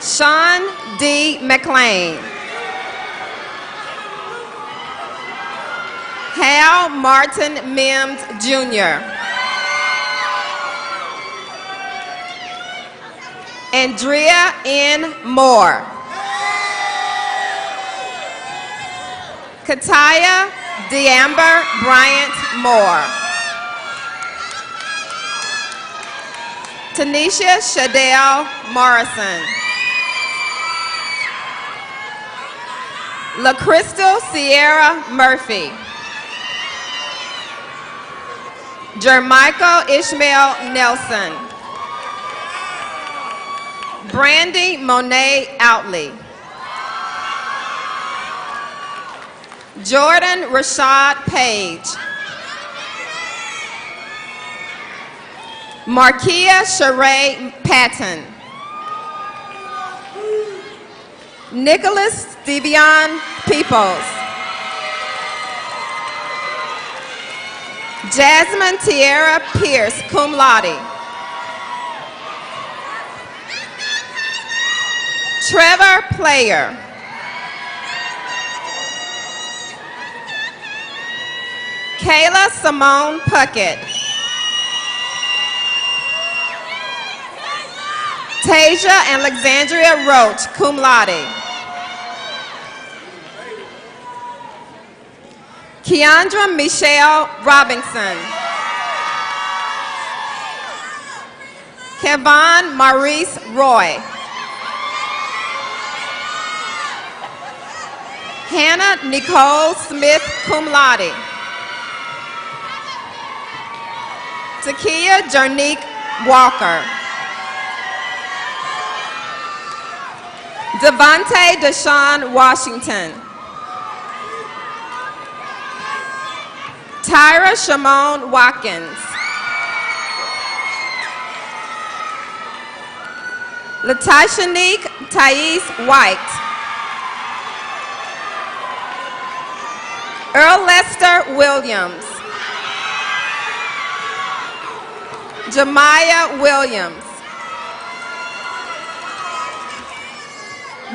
Sean D. McLean. Hal Martin Mims Jr. Andrea N. Moore. Kataya D'Amber Bryant Moore. Tanisha Shadell Morrison. LaCrystal Sierra Murphy. Jermichael Ishmael Nelson. Brandy Monet Outley. Jordan Rashad Page. Markia Sheree Patton. Nicholas Stevion Peoples. Jasmine Tierra Pierce, cum laude. Trevor Player. Kayla Simone Puckett. Tasia Alexandria Roach, cum laude. Keandra Michelle Robinson. Kevon Maurice Roy. Hannah Nicole Smith, cum laude. Takia Jernique Walker. Devontae Deshaun Washington. Tyra Shimon Watkins. Latashanique Thais White. Earl Lester Williams. Jemiah Williams.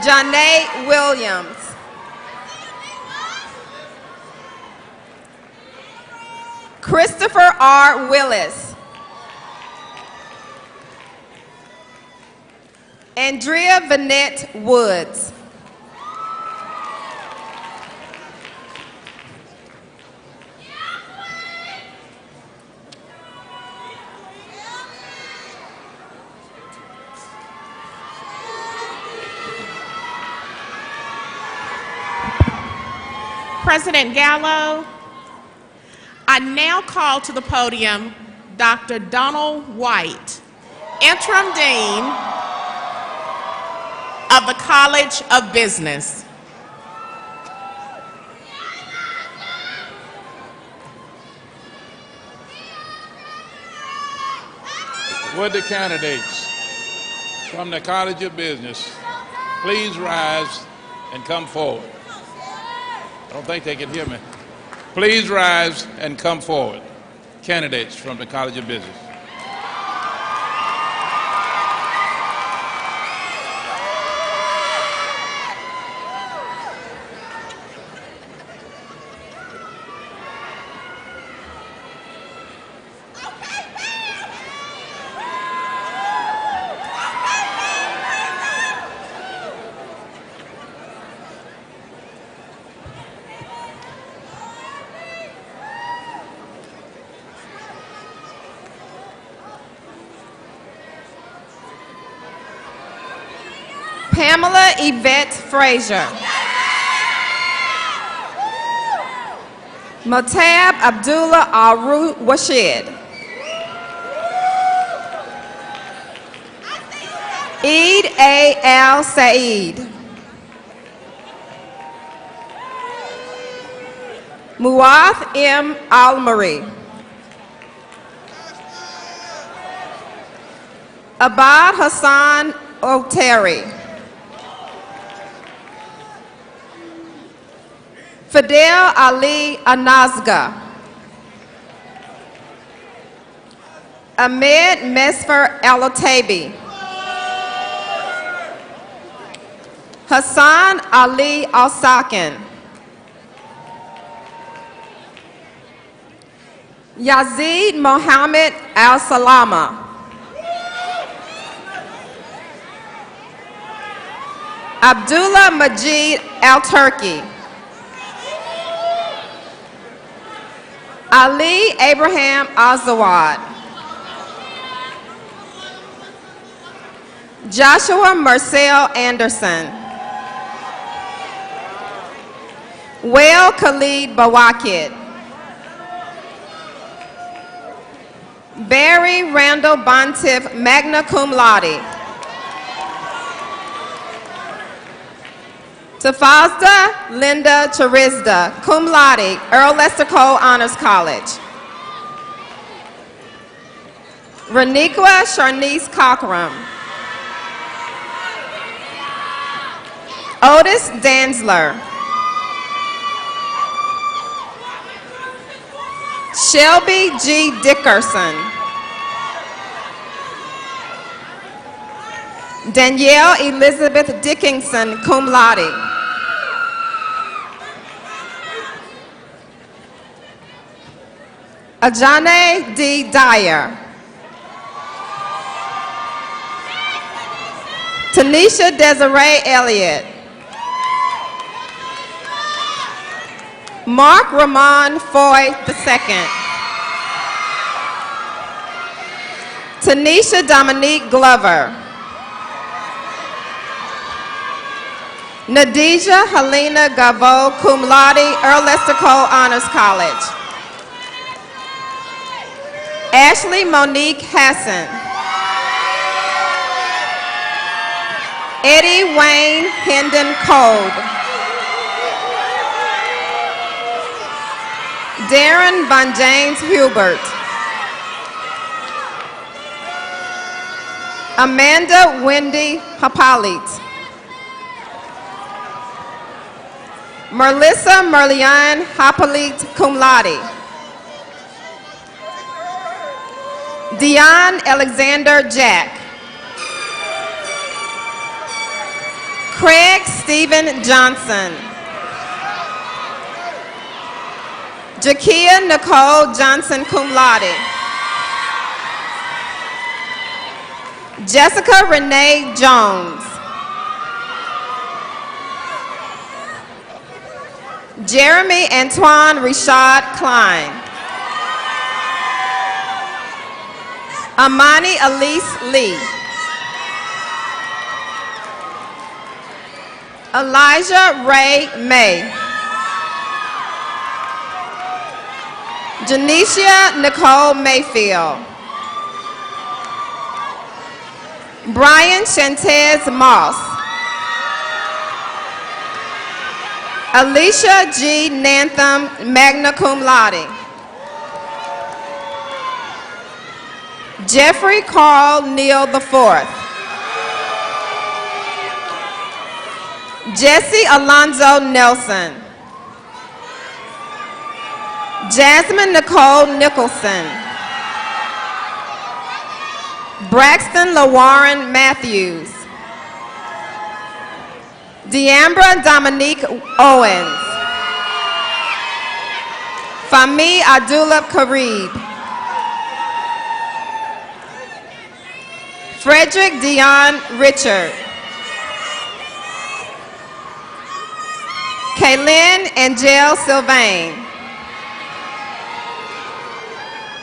Janae Williams. Christopher R. Willis. Andrea Vanette Woods. President Gallo, I now call to the podium Dr. Donald White, Interim Dean of the College of Business. Would the candidates from the College of Business please rise and come forward? I don't think they can hear me. Please rise and come forward. Candidates from the College of Business. Pamela Yvette Frazier. Matab Abdullah Aru Washid. Eid A. Al Saeed. Muath M. Almari. Abad Hassan Oteri. Fidel Ali Anazga. Ahmed Mesfer Al-Atabi. Hassan Ali Al-Sakin. Yazid Mohammed Al-Salama. Abdullah Majid Al-Turki. Ali Abraham Azawad. Joshua Marcel Anderson. Wael Khalid Bawakid. Barry Randall Bontiff, magna cum laude. Tafazda Linda Charizda, cum laude, Earl Lester Cole Honors College. Reniqua Sharnice Cockram. Otis Danzler. Shelby G. Dickerson. Danielle Elizabeth Dickinson, cum laude. Ajane D. Dyer. Tanisha Desiree Elliott. Mark Ramon Foy II. Tanisha Dominique Glover. Nadija Helena Gavo, cum laude, Earl Lester Cole Honors College. Ashley Monique Hassan. Eddie Wayne Hendon Cole. Darren Von James Hubert. Amanda Wendy Hapalit. Merlissa Merlian Hapalit, cum laude. Dion Alexander Jack. Craig Stephen Johnson. Jakia Nicole Johnson, cum laude. Jessica Renee Jones. Jeremy Antoine Rashad Klein. Amani Elise Lee. Elijah Ray May. Janicia Nicole Mayfield. Brian Shantez Moss. Alicia G. Nantham, magna cum laude. Jeffrey Carl Neal IV. Jesse Alonzo Nelson. Jasmine Nicole Nicholson. Braxton LaWarren Matthews. Deambra Dominique Owens. Fahmi Abdullah Karib. Frederick Dion Richard. Kaylin Angel Sylvain.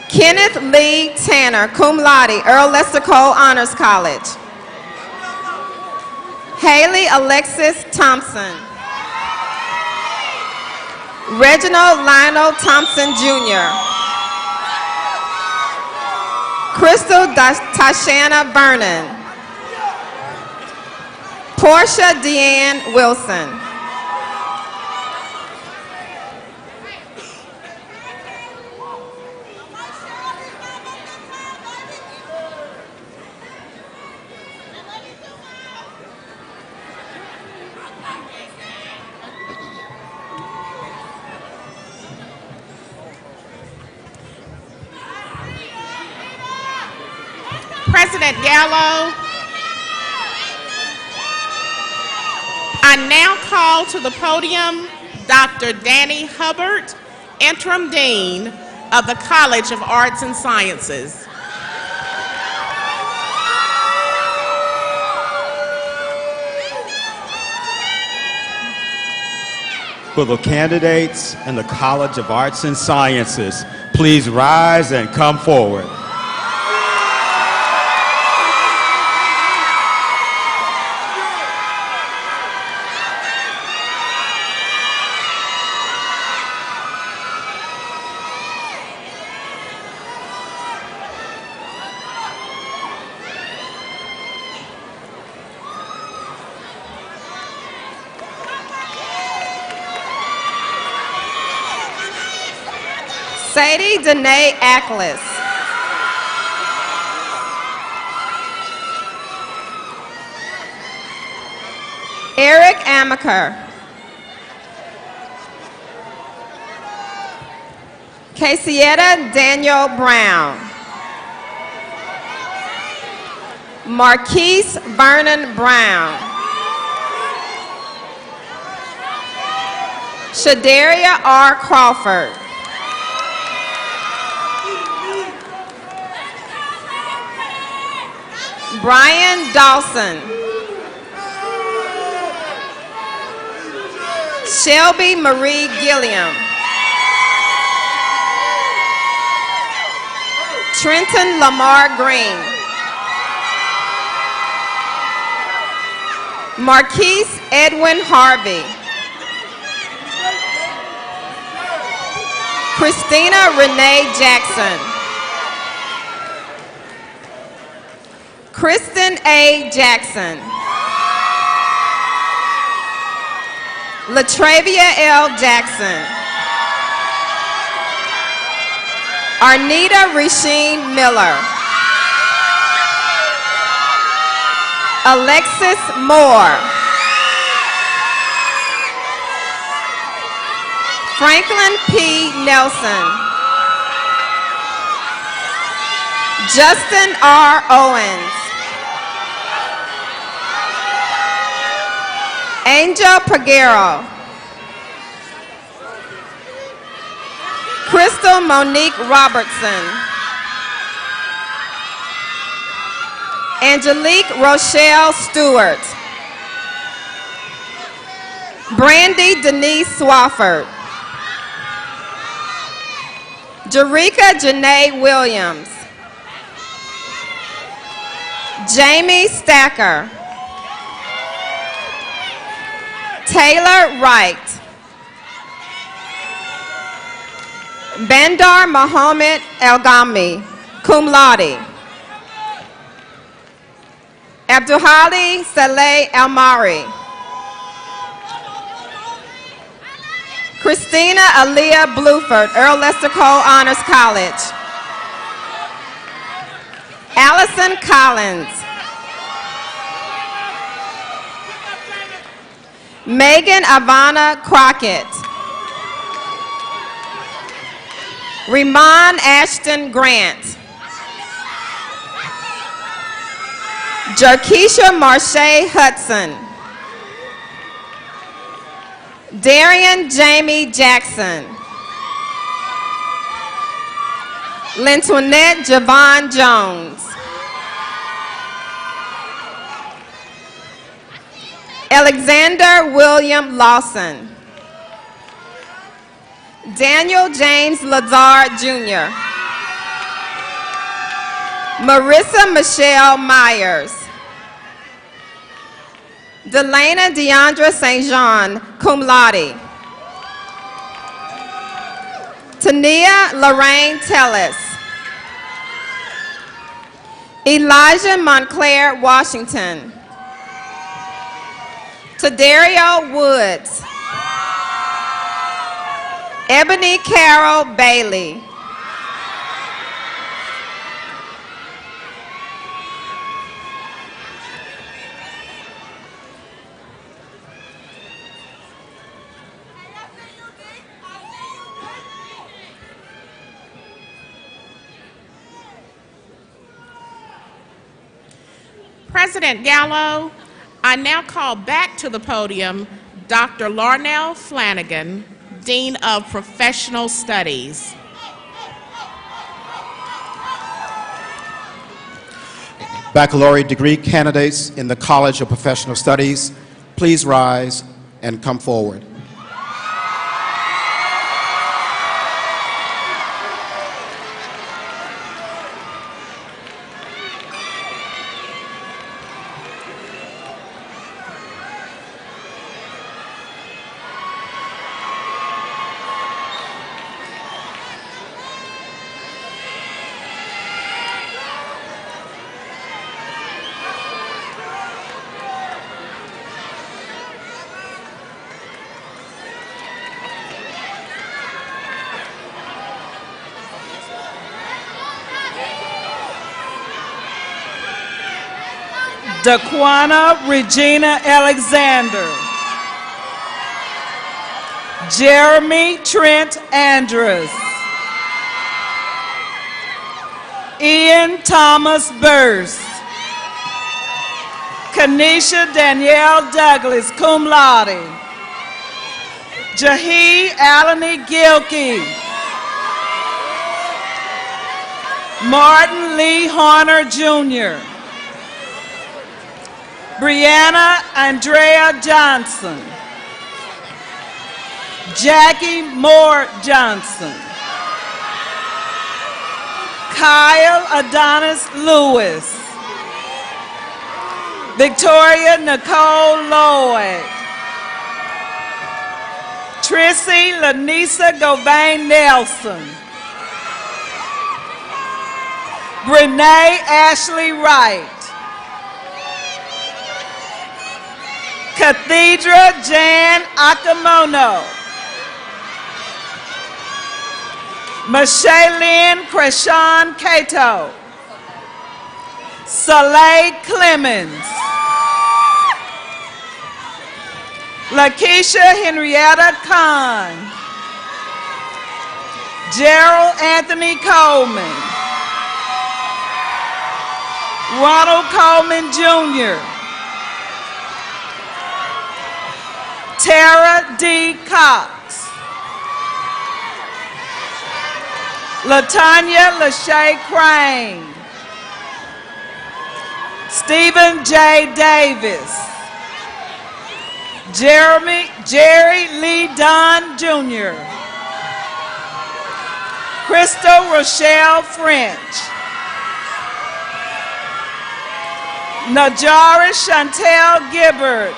Kenneth Lee Tanner, cum laude, Earl Lester Cole Honors College. Haley Alexis Thompson. Reginald Lionel Thompson Jr. Crystal Tashana Vernon. Portia Deanne Wilson. President Gallo, I now call to the podium Dr. Danny Hubbard, Interim Dean of the College of Arts and Sciences. For the candidates in the College of Arts and Sciences, please rise and come forward. Sadie Danae Ackles. Eric Amaker. Caseyetta Daniel Brown. Marquise Vernon Brown. Shadaria R. Crawford. Brian Dawson. Shelby Marie Gilliam. Trenton Lamar Green. Marquise Edwin Harvey. Christina Renee Jackson. Kristen A. Jackson. Latravia L. Jackson. Arnita Rasheen Miller. Alexis Moore. Franklin P. Nelson. Justin R. Owens. Angel Peguero. Crystal Monique Robertson. Angelique Rochelle Stewart. Brandy Denise Swafford. Jerika Janae Williams. Jamie Stacker. Taylor Wright. Bandar Mohammed Elgami, cum laude. Abduhali Saleh Almari. Christina Aaliyah Bluford, Earl Lester Cole Honors College. Allison Collins. Megan Ivana Crockett. Reman Ashton Grant. Jarkeisha Marche Hudson. Darian Jamie Jackson. Lintonette Javon Jones. Alexander William Lawson. Daniel James Lazar Jr. Marissa Michelle Myers. Delana Deandra St. Jean, cum laude. Tania Lorraine Tellis. Elijah Montclair Washington. Tadario Woods. Ebony Carol Bailey. President Gallo, I now call back to the podium Dr. Larnell Flanagan, Dean of Professional Studies. Baccalaureate degree candidates in the College of Professional Studies, please rise and come forward. Daquana Regina Alexander. Jeremy Trent Andrus. Ian Thomas Burst. Kanisha Danielle Douglas, cum laude. Jahi Alani Gilkey. Martin Lee Horner Jr. Brianna Andrea Johnson. Jackie Moore Johnson. Kyle Adonis Lewis. Victoria Nicole Lloyd. Trissy Lanisa Govain Nelson. Renee Ashley Wright. Cathedra Jan Akamono. Michelle Creshawn Cato. Soleil Clemens. Lakeisha Henrietta Kahn. Gerald Anthony Coleman. Ronald Coleman Jr. Tara D. Cox. Latanya Lachey Crane. Stephen J. Davis. Jerry Lee Dunn Jr. Crystal Rochelle French. Najara Chantel Gibbard.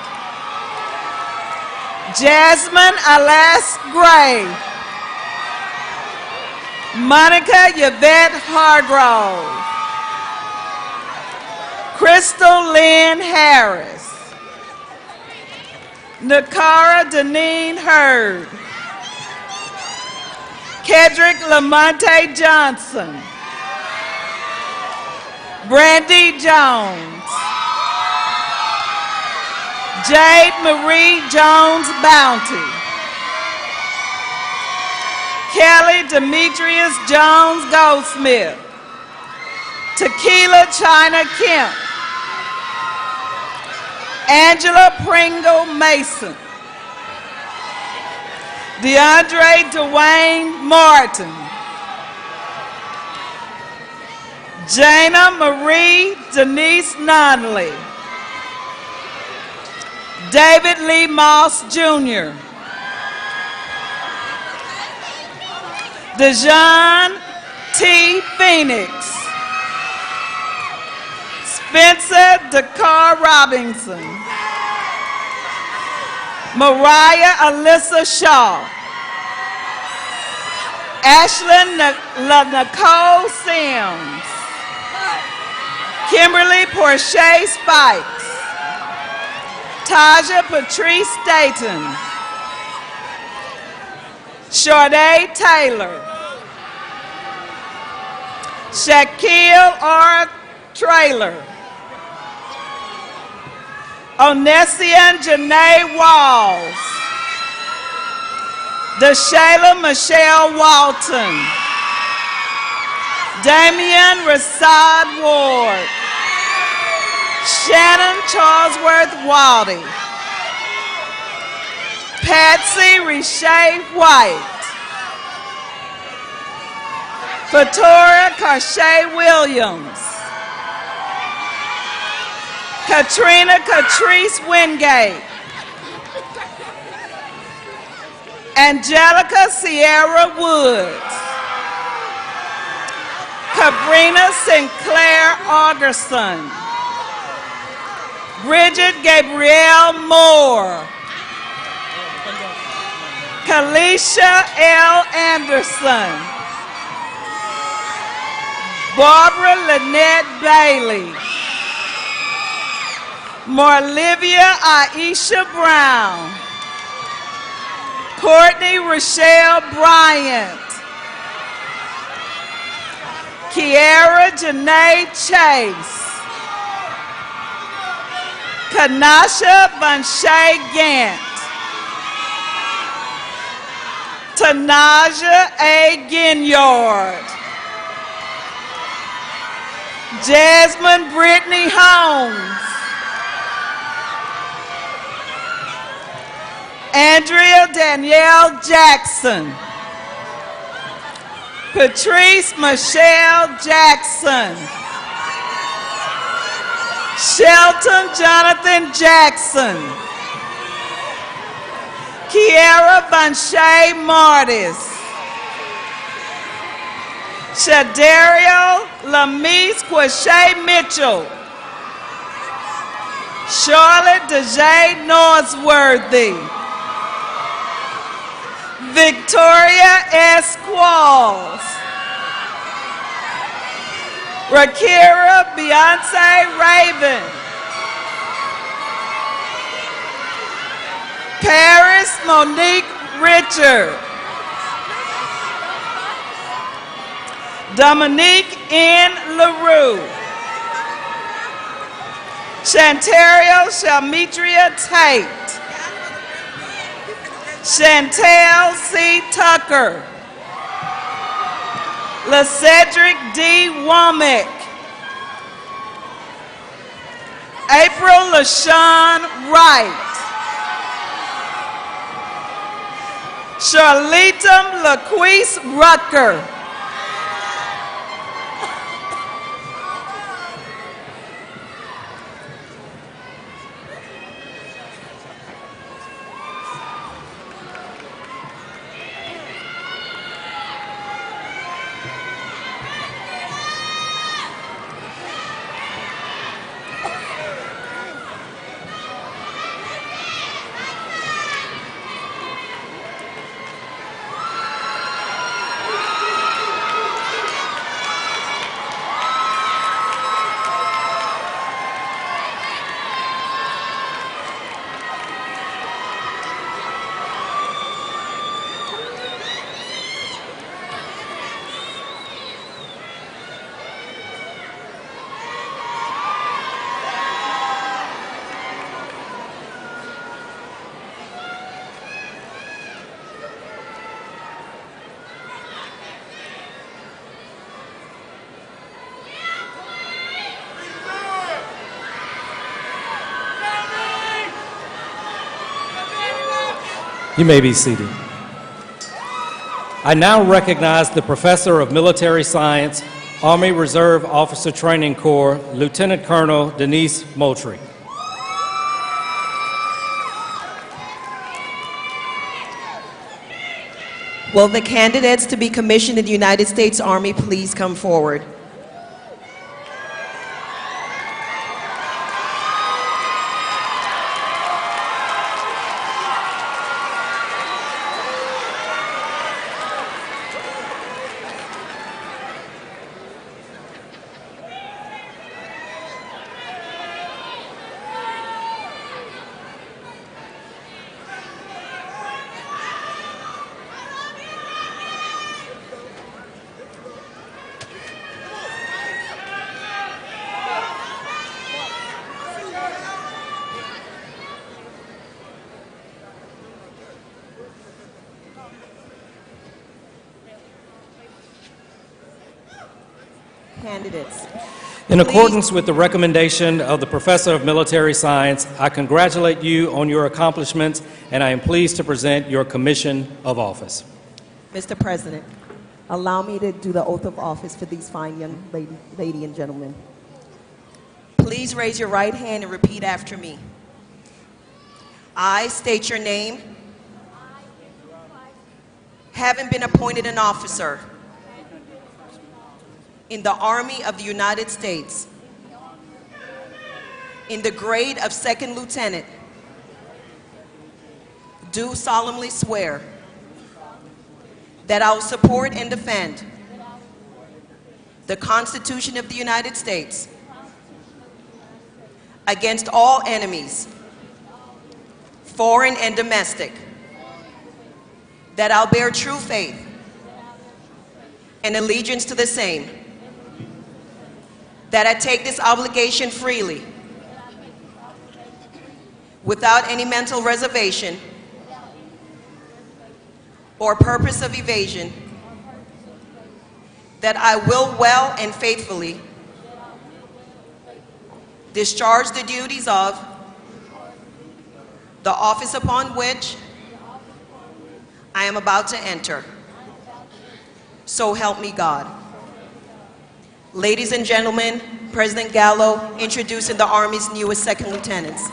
Jasmine Alas Gray. Monica Yvette Hargrove. Crystal Lynn Harris. Nakara Deneen Hurd. Kedrick Lamonte Johnson. Brandy Jones. Jade Marie Jones Bounty. Kelly Demetrius Jones Goldsmith. Tequila China Kemp. Angela Pringle Mason. DeAndre Dwayne Martin. Jana Marie Denise Nunley. David Lee Moss Jr. Dejan T. Phoenix. Spencer Dakar Robinson. Mariah Alyssa Shaw. Ashlyn Nicole Sims. Kimberly Porche Spikes. Taja Patrice Staton. Sade Taylor. Shaquille R. Traylor. Onesian Janae Walls. DeShayla Michelle Walton. Damian Rasad Ward. Shannon Charlesworth Waddy. Patsy Richey White. Fatora Carshay Williams. Katrina Catrice Wingate. Angelica Sierra Woods. Cabrina Sinclair Augerson. Bridget Gabrielle Moore. Kalisha L. Anderson. Barbara Lynette Bailey. Marlivia Aisha Brown. Courtney Rochelle Bryant. Kiara Janae Chase. Kanasha Vanshay Gant. Tanaja A. Ginyard. Jasmine Brittany Holmes. Andrea Danielle Jackson. Patrice Michelle Jackson. Shelton Jonathan Jackson. Kiara Banshay Martis. Shadario Lamise Quashay Mitchell. Charlotte DeJay Norsworthy. Victoria S. Qualls. Rakira Beyonce Raven. Paris Monique Richard. Dominique N. LaRue. Chantario Shalmitria Tate. Chantel C. Tucker. LaCedric D. Womack. April LaShawn Wright. Charlitum LaQuise Rucker. You may be seated. I now recognize the Professor of Military Science, Army Reserve Officer Training Corps, Lieutenant Colonel Denise Moultrie. Will the candidates to be commissioned in the United States Army please come forward? Candidates. In accordance with the recommendation of the Professor of Military Science, I congratulate you on your accomplishments, and I am pleased to present your commission of office. Mr. President, allow me to do the oath of office for these fine young lady and gentlemen. Please raise your right hand and repeat after me. I state your name. Having been appointed an officer in the Army of the United States in the grade of second lieutenant, do solemnly swear that I will support and defend the Constitution of the United States against all enemies, foreign and domestic, that I'll bear true faith and allegiance to the same, that I take this obligation freely, without any mental reservation or purpose of evasion, that I will well and faithfully discharge the duties of the office upon which I am about to enter. So help me God. Ladies and gentlemen, President Gallo introducing the Army's newest second lieutenants.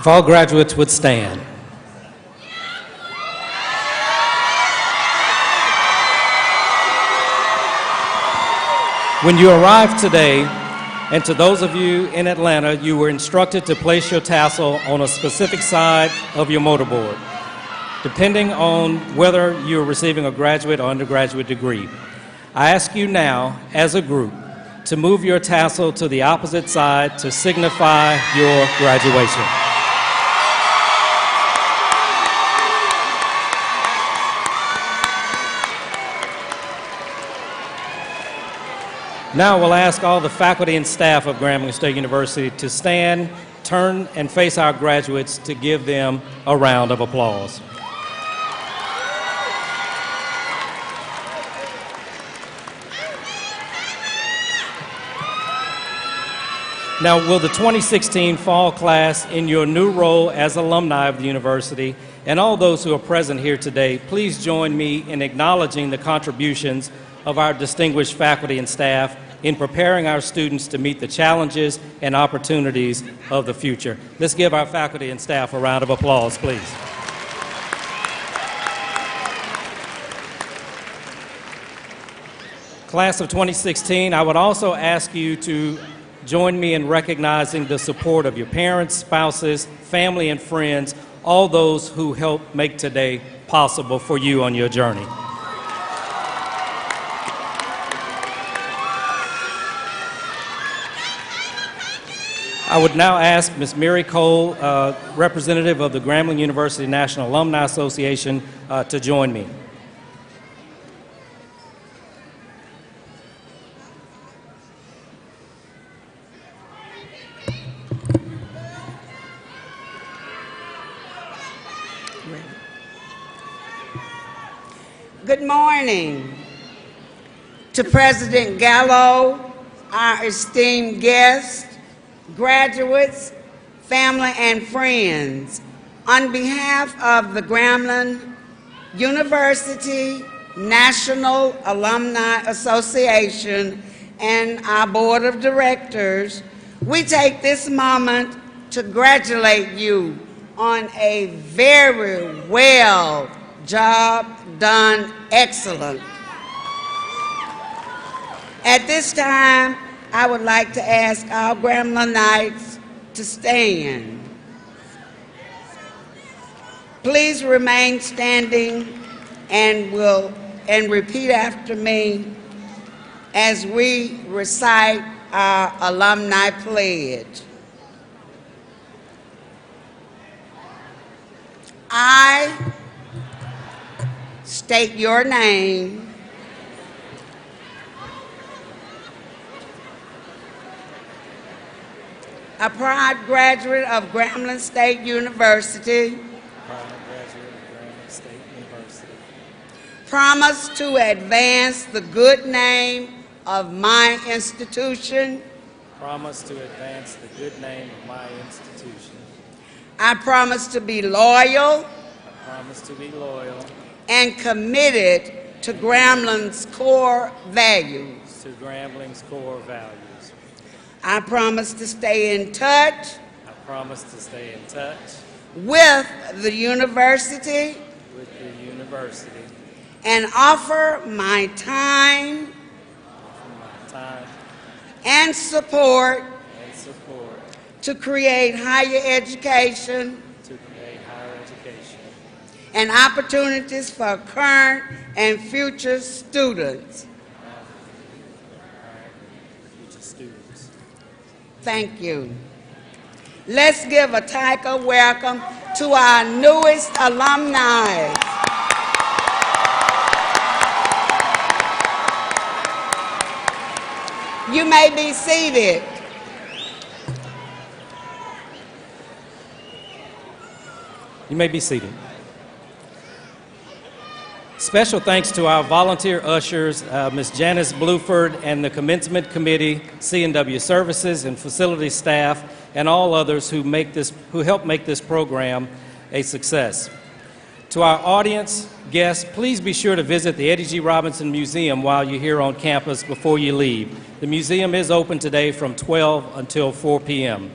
If all graduates would stand. When you arrived today, and to those of you in Atlanta, you were instructed to place your tassel on a specific side of your motorboard, depending on whether you're receiving a graduate or undergraduate degree. I ask you now, as a group, to move your tassel to the opposite side to signify your graduation. Now we'll ask all the faculty and staff of Grambling State University to stand, turn, and face our graduates to give them a round of applause. Now, will the 2016 fall class, in your new role as alumni of the university, and all those who are present here today, please join me in acknowledging the contributions of our distinguished faculty and staff in preparing our students to meet the challenges and opportunities of the future. Let's give our faculty and staff a round of applause, please. Class of 2016, I would also ask you to join me in recognizing the support of your parents, spouses, family, and friends, all those who helped make today possible for you on your journey. I would now ask Ms. Mary Cole, representative of the Grambling University National Alumni Association, to join me. Good morning to President Gallo, our esteemed guests, graduates, family, and friends. On behalf of the Grambling University National Alumni Association and our Board of Directors, we take this moment to congratulate you on a very well job done, excellent. At this time, I would like to ask our Gramblingites to stand. Please remain standing and repeat after me as we recite our alumni pledge. I state your name. A proud graduate of Grambling State University. Promise to advance the good name of my institution. Promise to advance the good name of my institution. I promise to be loyal. I promise to be loyal. And committed to Grambling's core values. To Grambling's core values. I promise to stay in touch. I promise to stay in touch. With the university. With the university. And offer my time. And support. And support. To create higher education. To create higher education. And opportunities for current and future students. Thank you. Let's give a tiger welcome to our newest alumni. You may be seated. You may be seated. Special thanks to our volunteer ushers, Ms. Janice Bluford and the Commencement Committee, C&W Services and facility staff, and all others who help make this program a success. To our audience, guests, please be sure to visit the Eddie G. Robinson Museum while you're here on campus before you leave. The museum is open today from 12 until 4 p.m.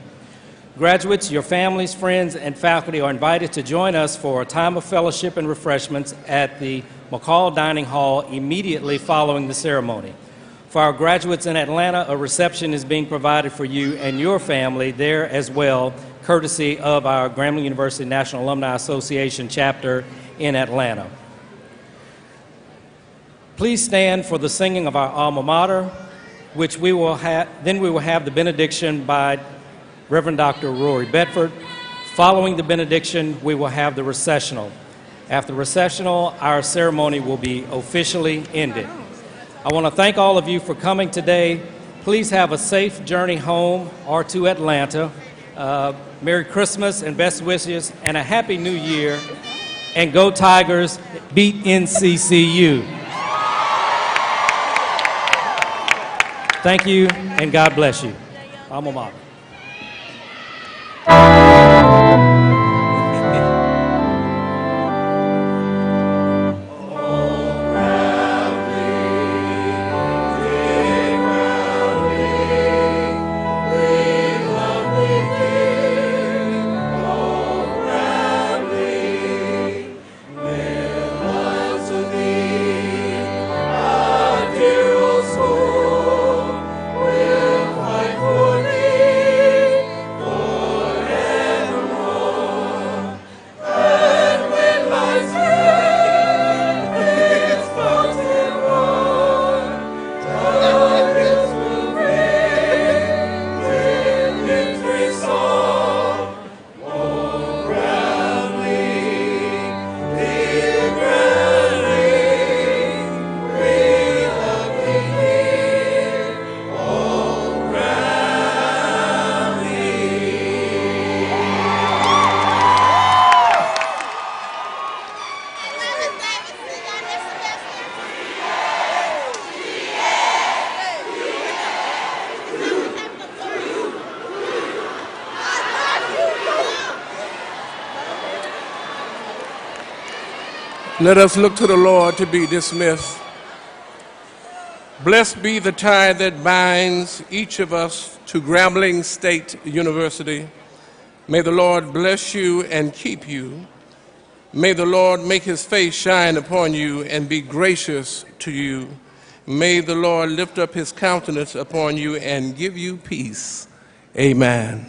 Graduates, your families, friends, and faculty are invited to join us for a time of fellowship and refreshments at the McCall Dining Hall immediately following the ceremony. For our graduates in Atlanta, a reception is being provided for you and your family there as well, courtesy of our Grambling University National Alumni Association chapter in Atlanta. Please stand for the singing of our alma mater, which we will have the benediction by Reverend Dr. Rory Bedford. Following the benediction, we will have the recessional. After the recessional, our ceremony will be officially ended. I want to thank all of you for coming today. Please have a safe journey home or to Atlanta. Merry Christmas and best wishes and a Happy New Year. And go Tigers, beat NCCU. Thank you and God bless you. Alma mater. Let us look to the Lord to be dismissed. Blessed be the tie that binds each of us to Grambling State University. May the Lord bless you and keep you. May the Lord make his face shine upon you and be gracious to you. May the Lord lift up his countenance upon you and give you peace. Amen.